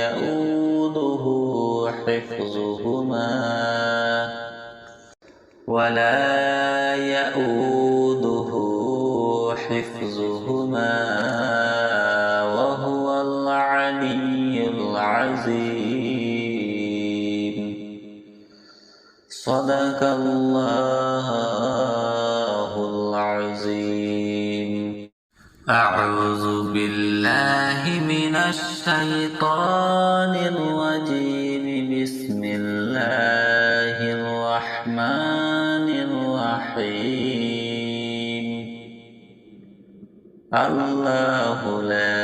يؤوده حفظهما وهو العلي العظيم. صدق الله العظيم. أعوذ بالله من الشيطان الرجيم. بسم الله الرحمن الرحيم. الله لا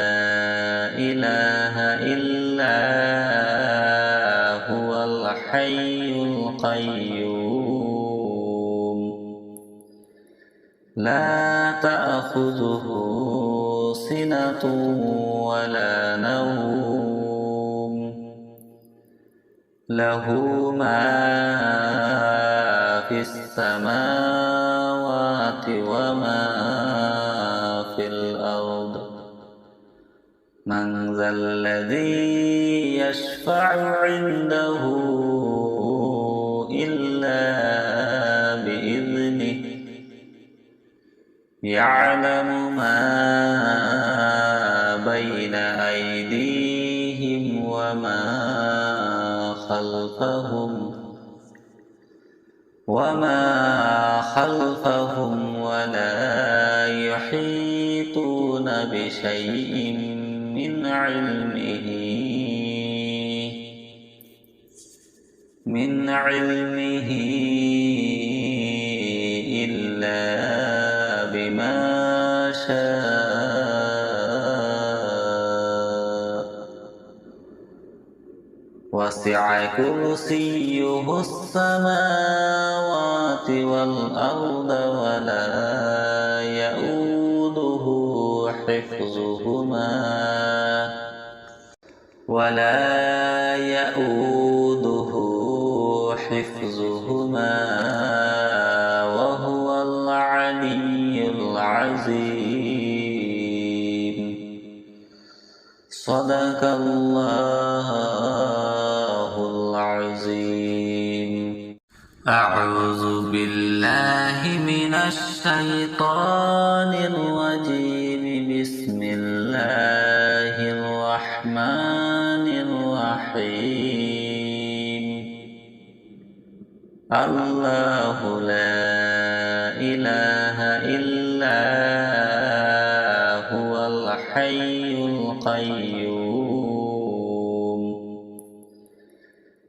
إله إلا هو الحي القيوم لا تأخذه سنة ولا نوم له ما في السماوات وما في الأرض. من ذا الذي يشفع عنده إلا بإذنه يعلم ما بين أيديهم وما خلفهم ولا يحيطون بشيء من علمه إلا بما شاء. وسع كرسيه السماوات والأرض ولا يؤوده حفظهما وهو العلي العظيم. صدق الله العظيم. أعوذ بالله من الشيطان الرجيم. بسم الله الرحمن الرحيم. الله لا إله إلا هو الحي القيوم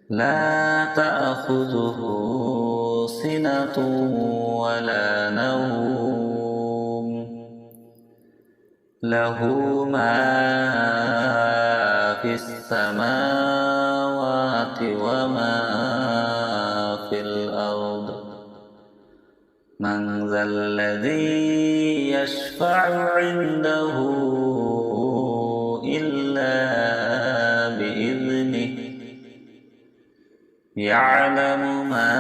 لا تأخذه سنة ولا نوم له ما في السماوات وما في الأرض. من ذا الذي يشفع عنده إلا بإذنه يعلم ما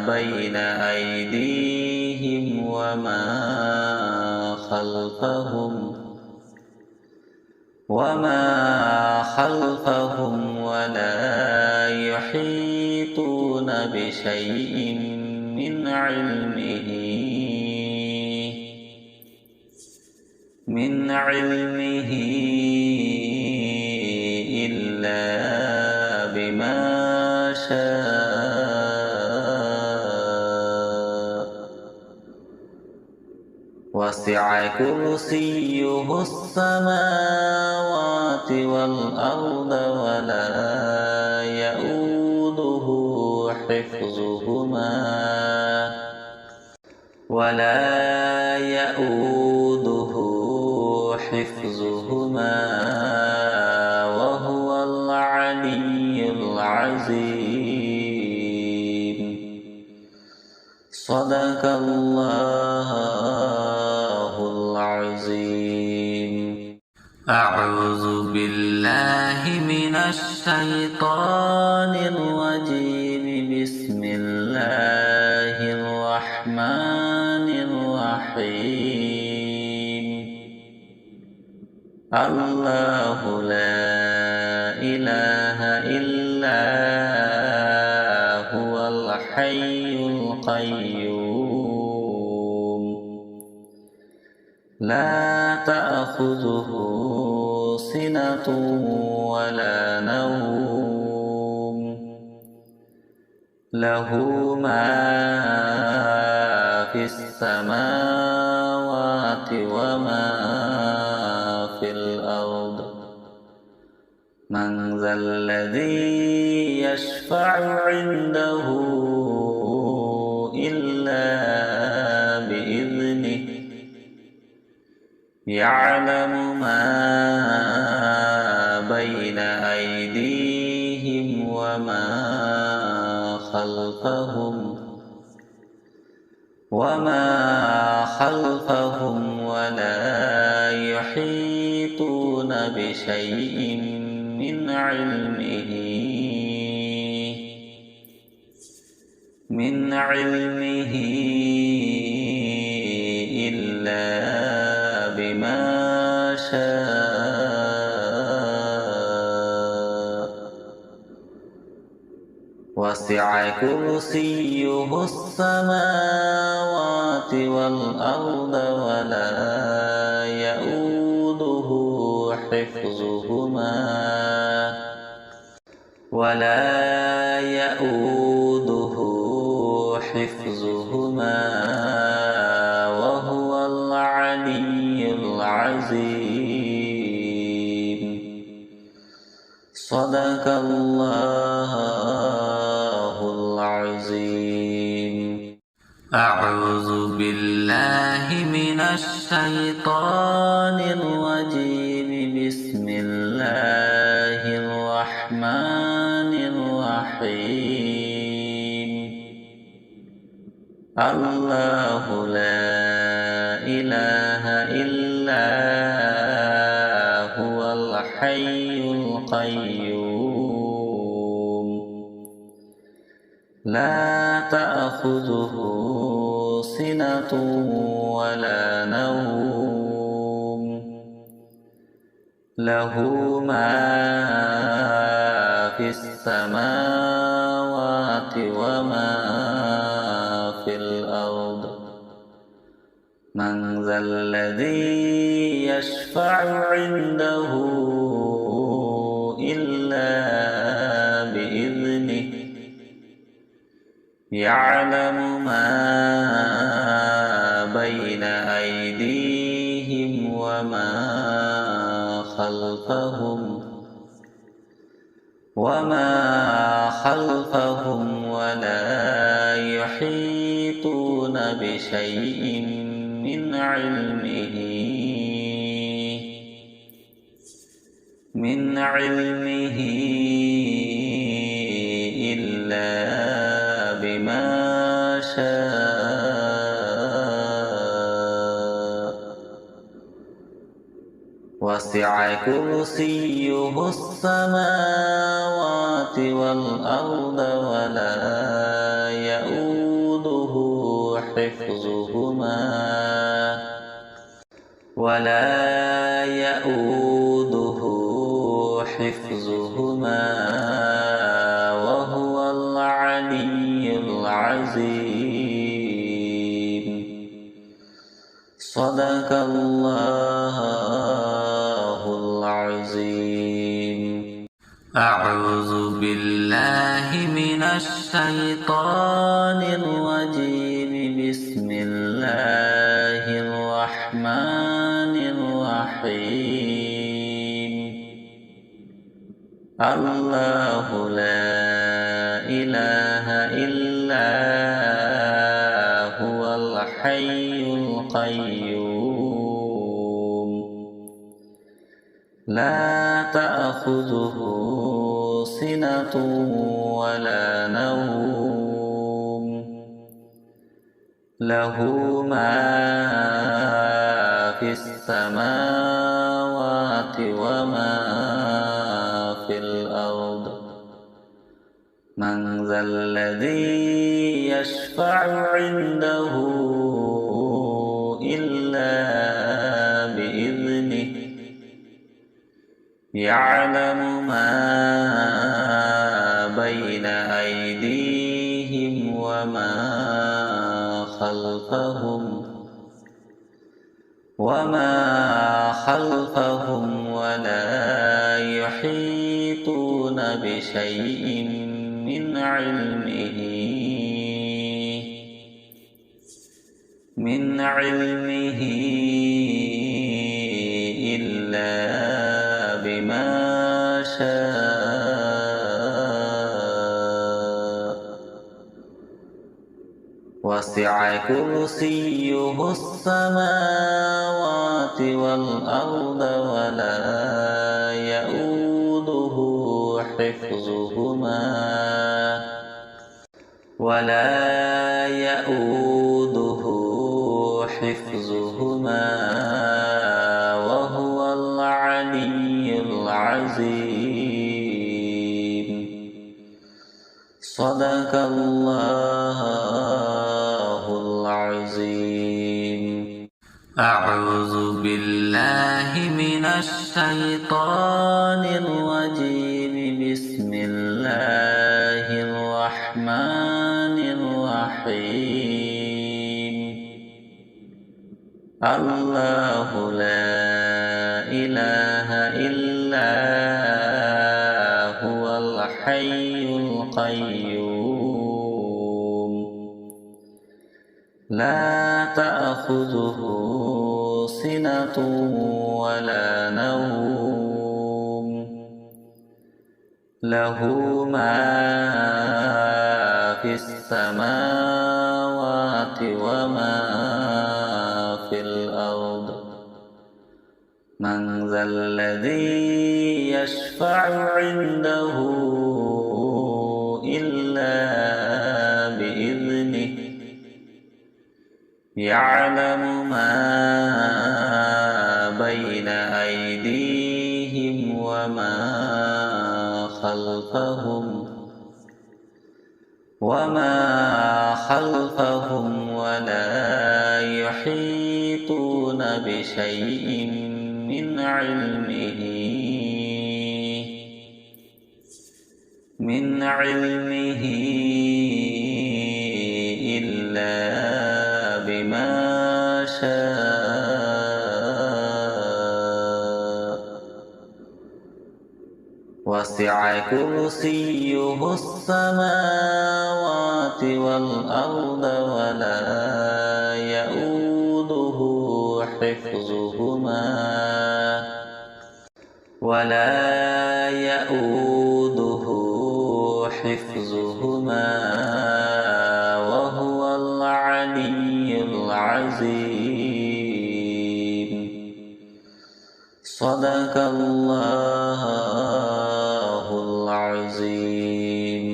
بين أيديهم وما خلفهم ولا يحيطون بشيء من علمه إلا بما شاء. وسع كرسيه السماوات والأرض ولا يؤوده حفظهما وهو العلي العظيم. صدق الله العظيم. أعوذ بالله من الشيطان الرجيم. بسم الله الرحمن الله لا إله إلا هو الحي القيوم لا تأخذه سنة ولا نوم له ما في السماوات وما في الأرض من ذا الذي يشفع عنده إلا بإذنه يعلم ما بين أيديهم وما خلفهم ولا يحيطون بشيء من علمه إلا بما شاء وسع كرسيه السماوات والأرض ولا يؤوده حفظهما وهو العلي العظيم صدق الله العظيم أعوذ بالله من الشيطان الرجيم بسم الله الرحمن الرحيم الله لا إله إلا هو الحي القيوم لا تأخذه سنة ولا نوم له ما في السماوات وما في الأرض من ذا الذي يشفع عنده إلا بإذنه يعلم ما بين أيديهم وما خلفهم ولا يحيطون بشيء من علمه إلا بما شاء وسع كرسيه السماوات والأرض ولا يؤوده حفظهما وهو العلي العظيم صدق الله العظيم أعوذ بالله من الشيطان الرجيم بسم الله الرحمن الرحيم الله لا إله إلا هو الحي القيوم لا تأخذه سنة ولا نوم له ما في السماوات وما في الأرض من ذا الذي يشفع عنده إلا بإذنه يعلم ما بين أيديهم وما خلفهم ولا يحيطون بشيء من علمه إلا بما شاء وسع كرسيه السماوات والأرض ولا يؤوده حفظهما وهو العلي العظيم. صدق الله العظيم. أعوذ بالله من الشيطان الرجيم. بسم الله الرحمن الرحيم. الله لا إله إلا هو الحي القيوم لا تأخذه سنة ولا نوم له ما في السماوات وما في الأرض. من ذا الذي يشفع عنده إلا بإذنه. يعلم ما بين أيديهم وما خلفهم ولا يحيطون بشيء من علمه إلا بما شاء وسع كرسيه السماوات والأرض ولا يؤوده حفظهما وهو العلي العظيم. صدق الله العظيم.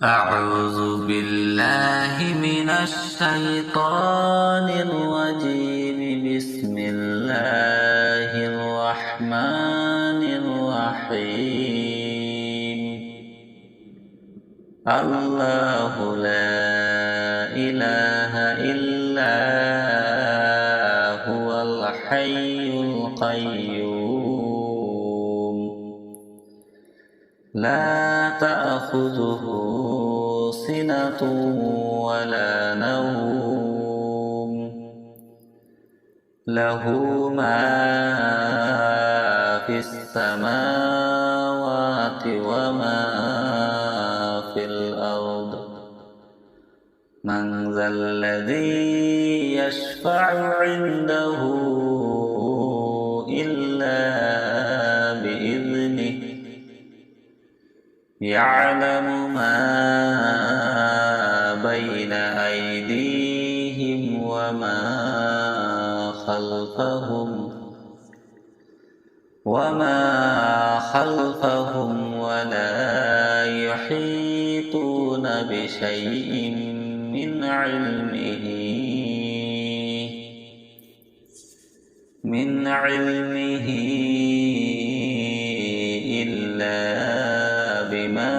أعوذ بالله من الشيطان الرجيم. بسم الله الرحمن الرحيم. الله لا إله إلا هو الحي القيوم لا تأخذه سنة ولا نوم له ما في السماوات وما في الأرض. من ذا الذي يشفع عنده إلا بإذنه. يعلم ما بين أيديهم وما خلفهم ولا يحيطون بشيء من علمه إلا بما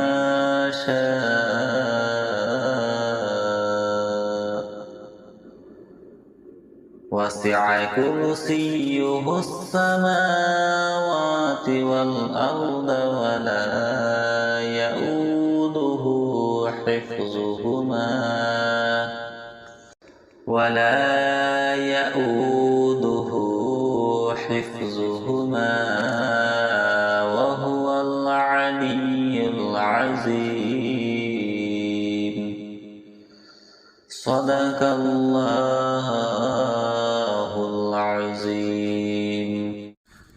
شاء وسع كرسيه السماوات والأرض ولا يؤوده حفظهما وهو العلي العظيم. صدق الله العظيم.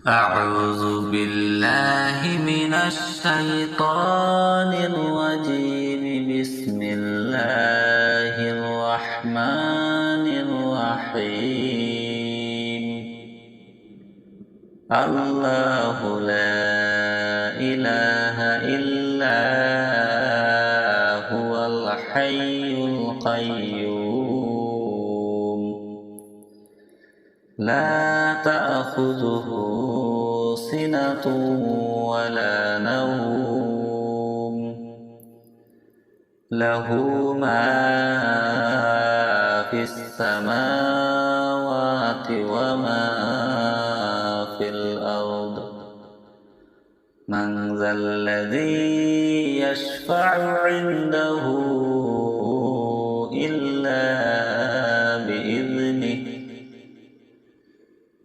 أعوذ بالله من الشيطان الرجيم. بسم الله الرحمن الرحيم. الله لا إله إلا هو الحي القيوم. لا تأخذه سنة ولا نوم. له ما في السماوات وما في الأرض. من ذا الذي يشفع عنده إلا بإذنه.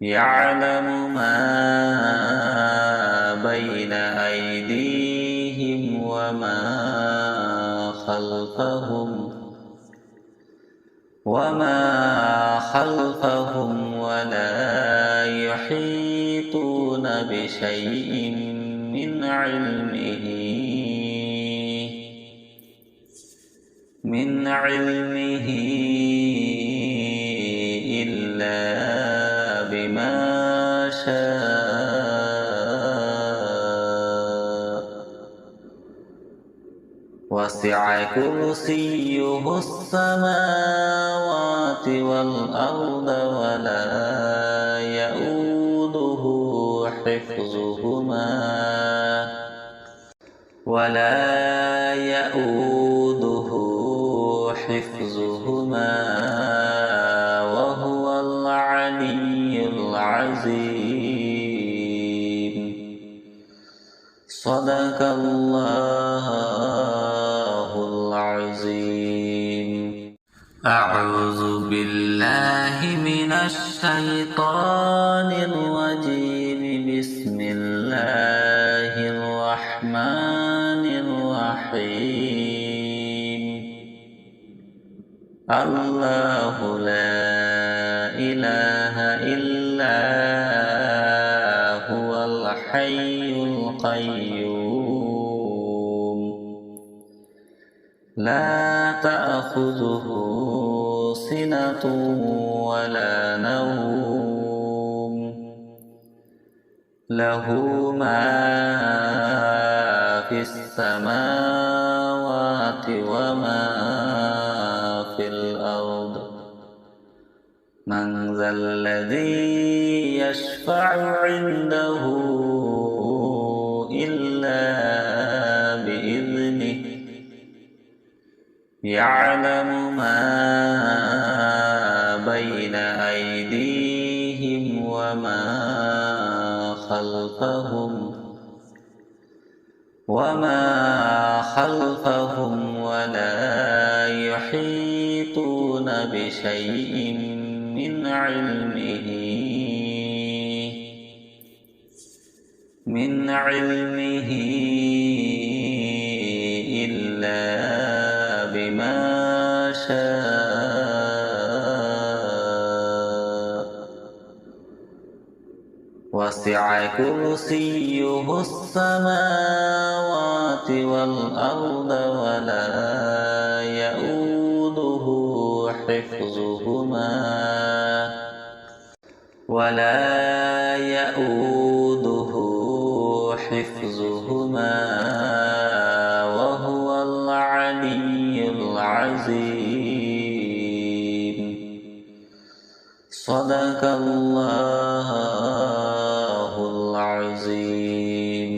يعلم ما بين أيديهم وما خلفهم ولا يحيطون بشيء من علمه إلا بما شاء. وسع كرسيه السماوات والأرض ولا يؤوده حفظهما وهو العلي العظيم. صدق الله العظيم. أعوذ بالله من الشيطان الرجيم. بسم الله الرحمن الرحيم. الله لا إله إلا هو الحي القيوم. لا تأخذه سنة ولا نوم. له ما في السماوات وما في الأرض. من ذا الذي يشفع عنده إلا بإذنه. يعلم ما بين أيديهم وما خلفهم ولا يحيطون بشيء من علمه إلا بما شاء. وسع كرسيه السماوات والأرض ولا يؤوده حفظهما وهو العلي العظيم. صدق الله العظيم.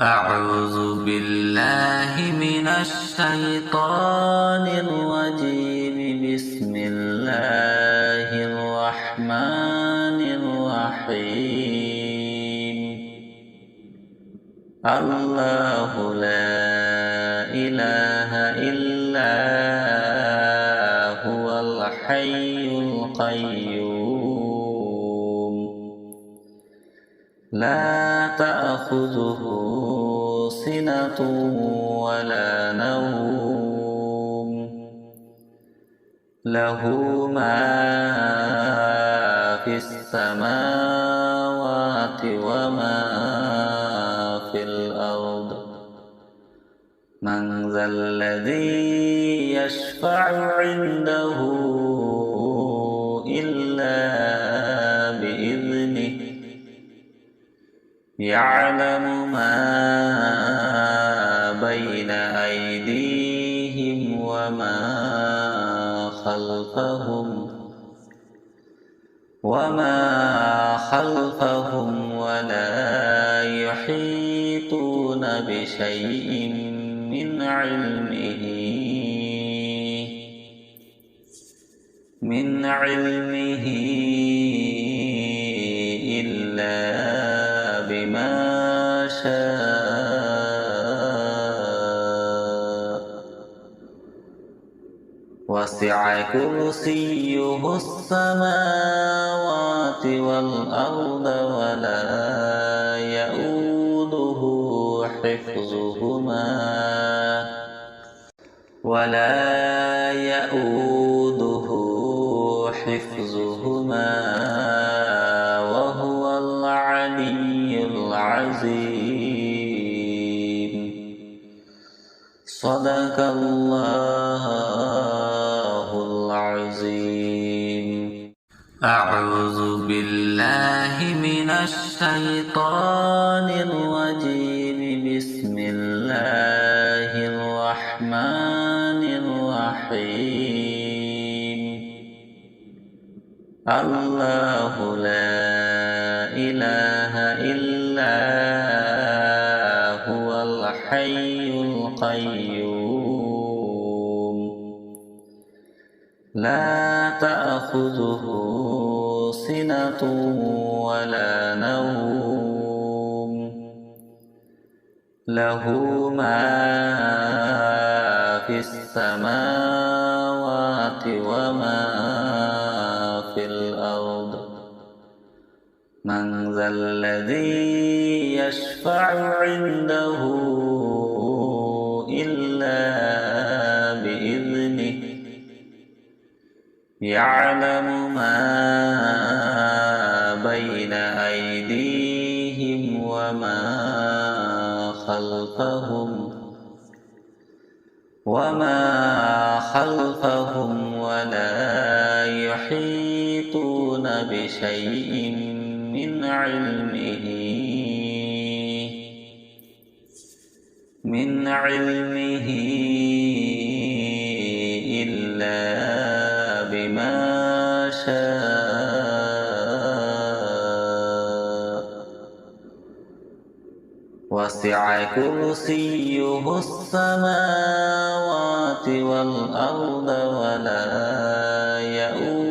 أعوذ بالله من الشيطان الرجيم. بسم الله الرحمن الرحمن الرحيم الله لا إله إلا هو الحي القيوم لا تأخذه سنة ولا نوم له ما في السماوات وما في الأرض من ذا الذي يشفع عنده إلا بإذنه يعلم ما بين أيديهم وما خلفهم ولا يحيطون بشيء من علمه إلا بما شاء وسع كرسيه السماوات والأرض ولا يؤوده حفظهما وهو العلي العظيم صدق الله العظيم أعوذ بالله من الشيطان الرجيم بسم الله الرحمن الرحيم الله لا إله إلا هو الحي القيوم لا تأخذه سنة ولا نوم له ما في السماوات وما في الأرض من ذا الذي يشفع عنده إلا بإذنه يعلم ما بين أيديهم وما خلفهم ولا يحيطون بشيء من علمه إلا بما شاء وسع كرسيه السماوات والأرض ولا يؤوده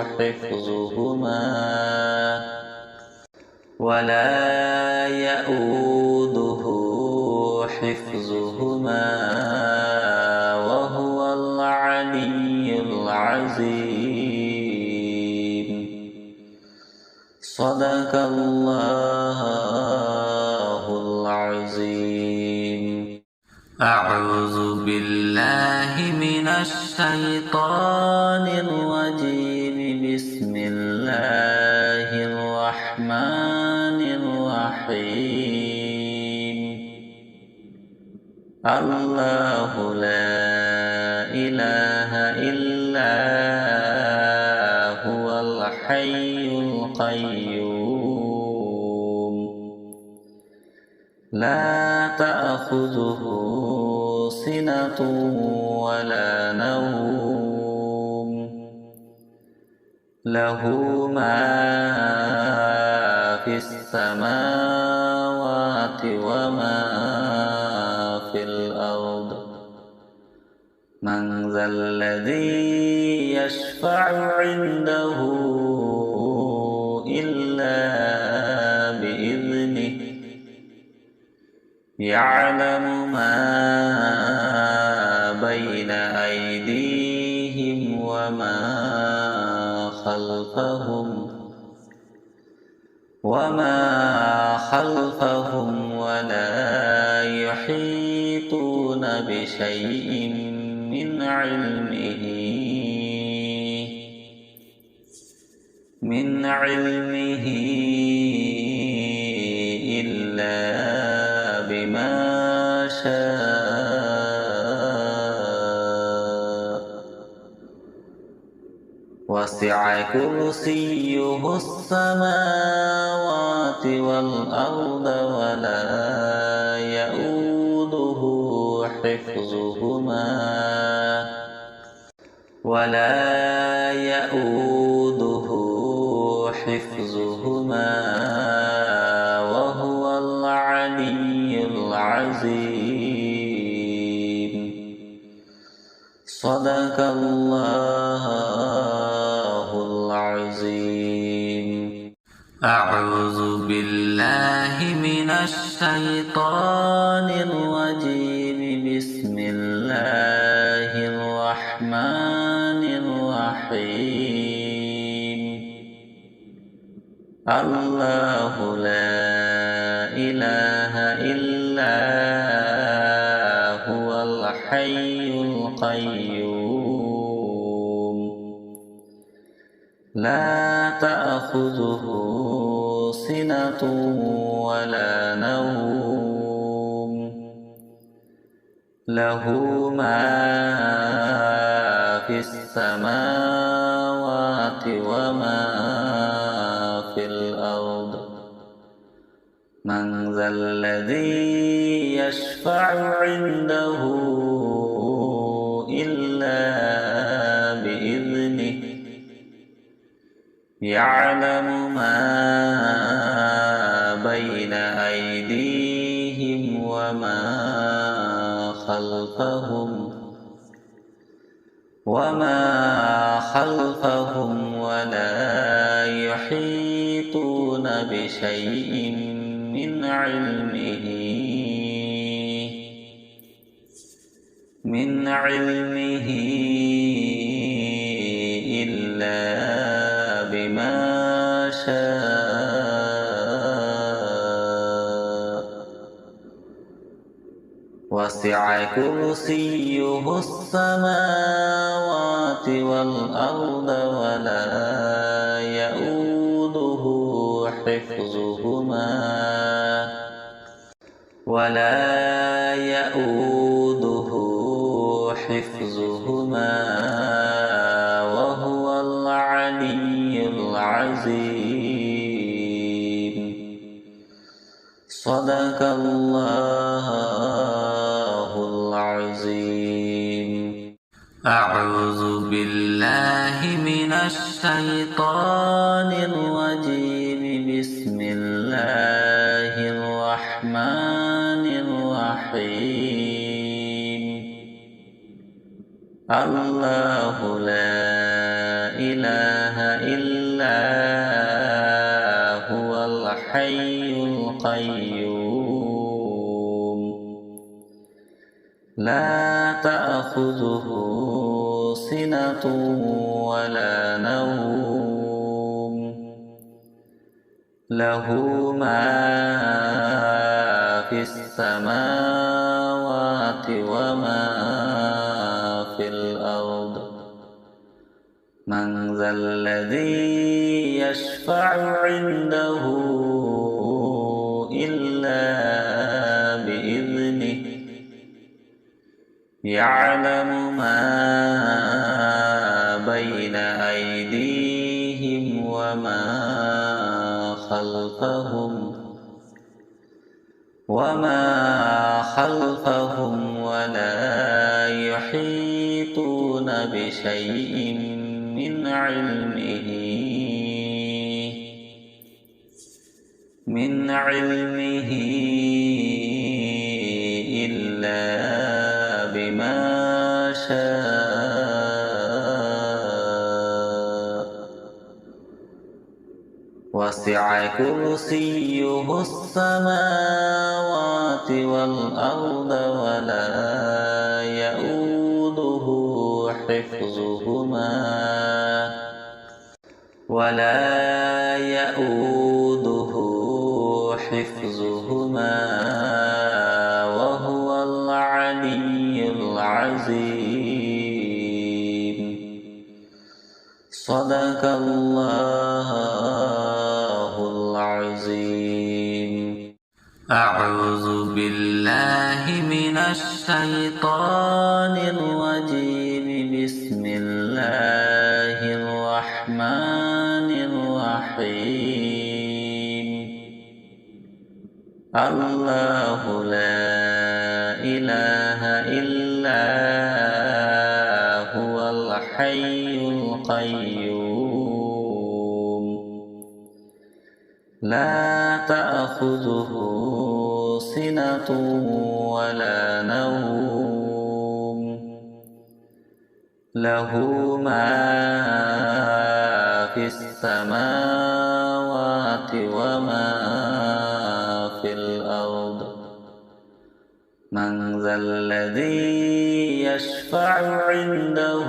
حفظهما وهو العلي العظيم صدق الله العظيم أعوذ بالله من الشيطان الرجيم بسم الله الرحمن الرحيم الله لا إله إلا هو الحي القيوم لا تأخذه سنة ولا نوم له ما في السماوات وما في الأرض من ذا الذي يشفع عنده إلا بإذنه يعلم ما بين أيديهم وما خلفهم ولا يحيطون بشيء من علمه إلا بما شاء وسع كرسيه السماوات والأرض ولا يؤوده حفظهما وهو العلي العظيم. صدق الله العظيم. أعوذ بالله من الشيطان الرجيم. بسم الله الرحمن الرحيم. الله لا إله إلا هو الحي القيوم لا تأخذه سنة ولا نوم له ما في السماوات وما في الأرض. من ذا الذي يشفع عنده إلا بإذنه يعلم ما بين أيديهم وما خلفهم ولا يحيطون بشيء من علمه إلا بما شاء وسع كرسيه السماوات والأرض ولا يؤوده حفظهما وهو العلي العظيم. صدق الله العظيم. أعوذ بالله من الشيطان الرجيم. بسم الله الرحمن الرحيم. الله لا إله إلا هو الحي القيوم لا تأخذه سنة ولا نوم له ما في السماوات وما في الأرض. من ذا الذي يشفع عنده إلا بإذنه يعلم ما بين أيديهم وما خلفهم ولا يحيطون بشيء من علمه إلا بما شاء وسع كرسيه السماوات والأرض ولا يؤوده حفظهما وهو العلي العظيم. صدق الله العظيم. أعوذ بالله من الشيطان الرجيم. بسم الله الرحمن الرحيم. الله لا إله إلا هو الحي القيوم لا تأخذه سنة ولا نوم له ما في السماوات وما في الأرض. من ذا الذي يشفع عنده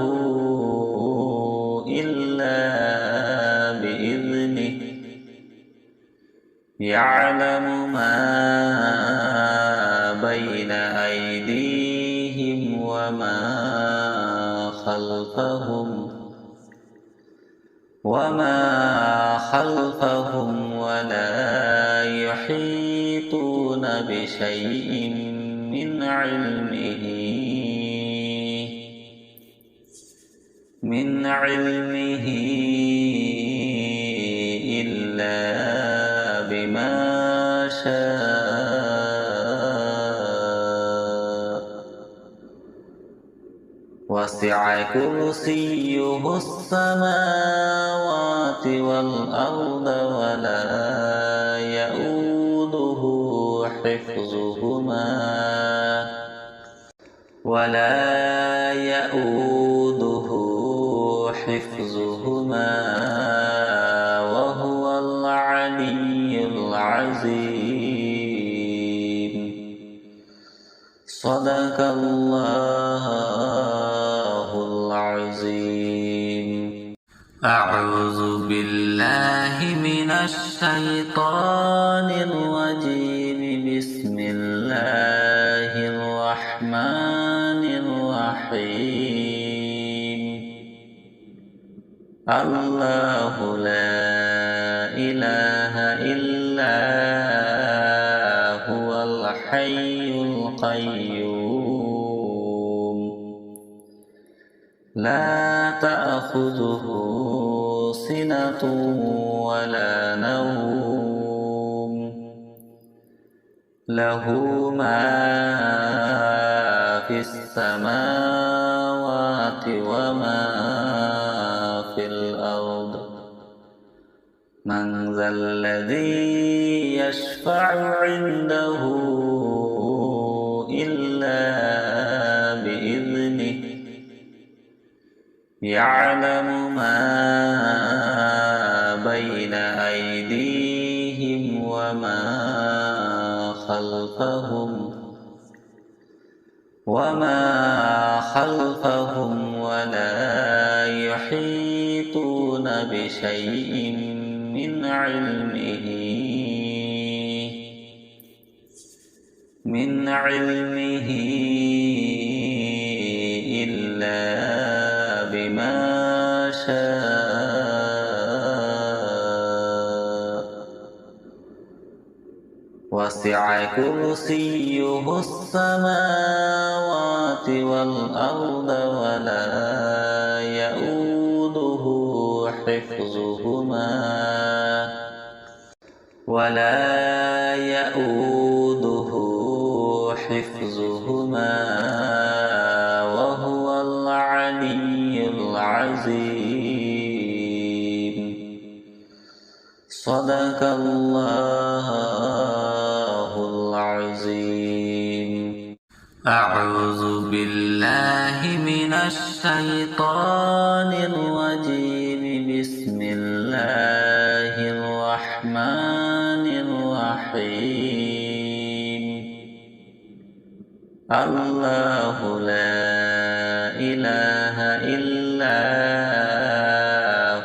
إلا بإذنه يعلم ما بين أيديهم وما خلفهم ولا يحيطون بشيء من علمه إلا بما شاء. وسع كرسيه السماوات والأرض ولا يؤوده حفظهما وهو العلي العظيم. صدق الله العظيم. أعوذ بالله من الشيطان الرجيم. بسم الله الرحمن الرحيم. الله لا إله إلا هو الحي القيوم لا تأخذه سنة ولا نوم له ما في السماوات وما في الأرض. من ذا الذي يشفع عنده إلا بإذنه يعلم ما بين أيديهم وما خلفهم ولا يحيطون بشيء من علمه إلا بما شاء. وسع كرسيه السماوات والأرض ولا يؤوده حفظهما وهو العلي العظيم. صدق الله العظيم. أعوذ بالله من الشيطان الرجيم. بسم الله الرحمن الرحيم. الله لا إله إلا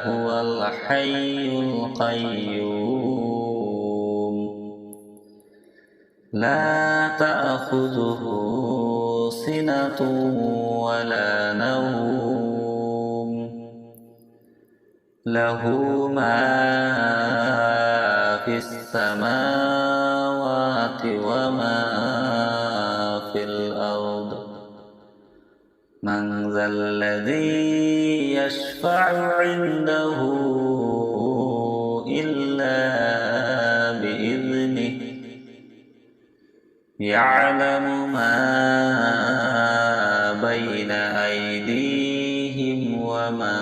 هو الحي القيوم. لا تأخذه سنة ولا نوم. له ما في السماوات وما في الأرض. من ذا الذي يشفع عنده إلا بإذنه. يعلم ما بين أيديهم وما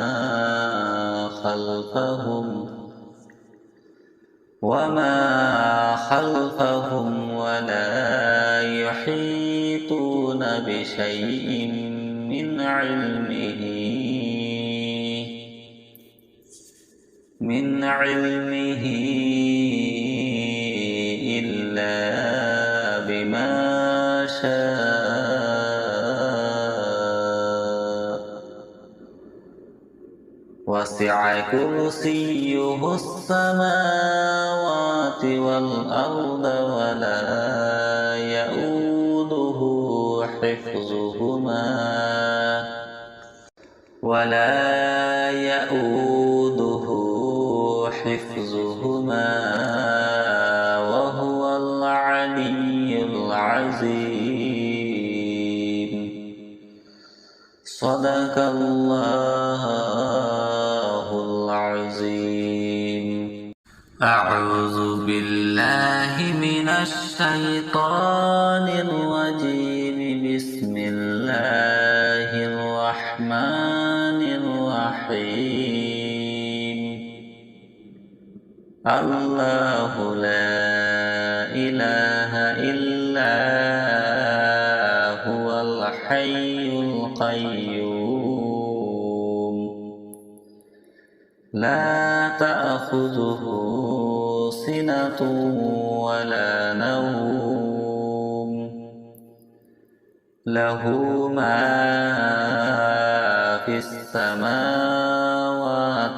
خلفهم ولا يحيطون بشيء من علمه إلا بما شاء. وسع كرسيه السماوات والأرض ولا يؤوده حفظهما وهو العلي العظيم. صدق الله العظيم. أعوذ بالله من الشيطان الرجيم. بسم الله الرحمن الرحيم. الله لا إله إلا هو الحي القيوم. لا تأخذه سنة ولا نوم. له ما في السماوات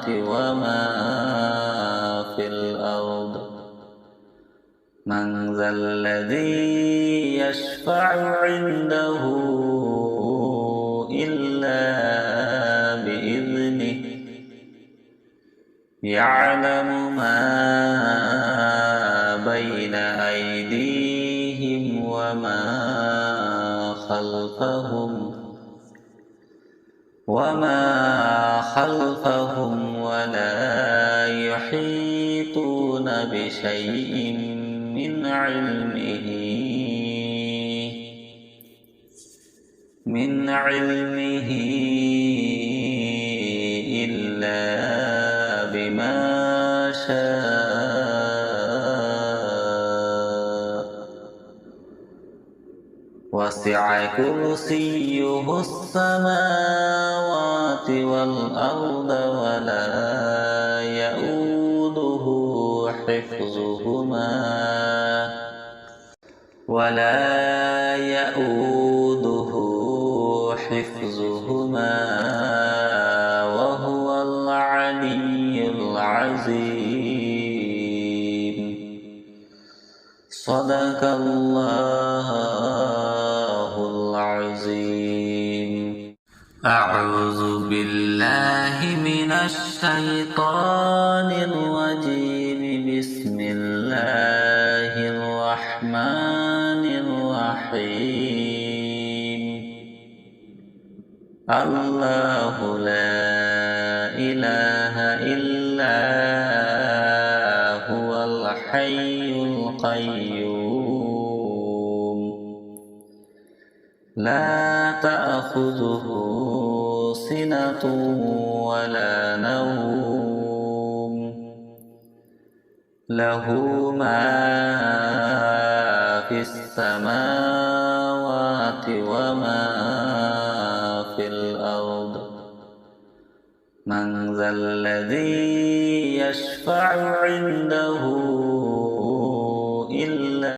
وما في الأرض. من ذا الذي يشفع عنده إلا بإذنه. يعلم ما بين أيديهم وما خلفهم ولا يحيطون بشيء من علمه إلا بما شاء. وسع كرسيه السماوات والأرض ولا يؤوده حفظهما وهو العلي العظيم. صدق الله العظيم. أعوذ بالله من الشيطان الرجيم. بسم الله الرحمن الرحيم. الله لا إله إلا هو الحي القيوم. لا تأخذه سنة ولا نوم. له ما في السماوات السماوات وما في الأرض من ذا الذي يشفع عنده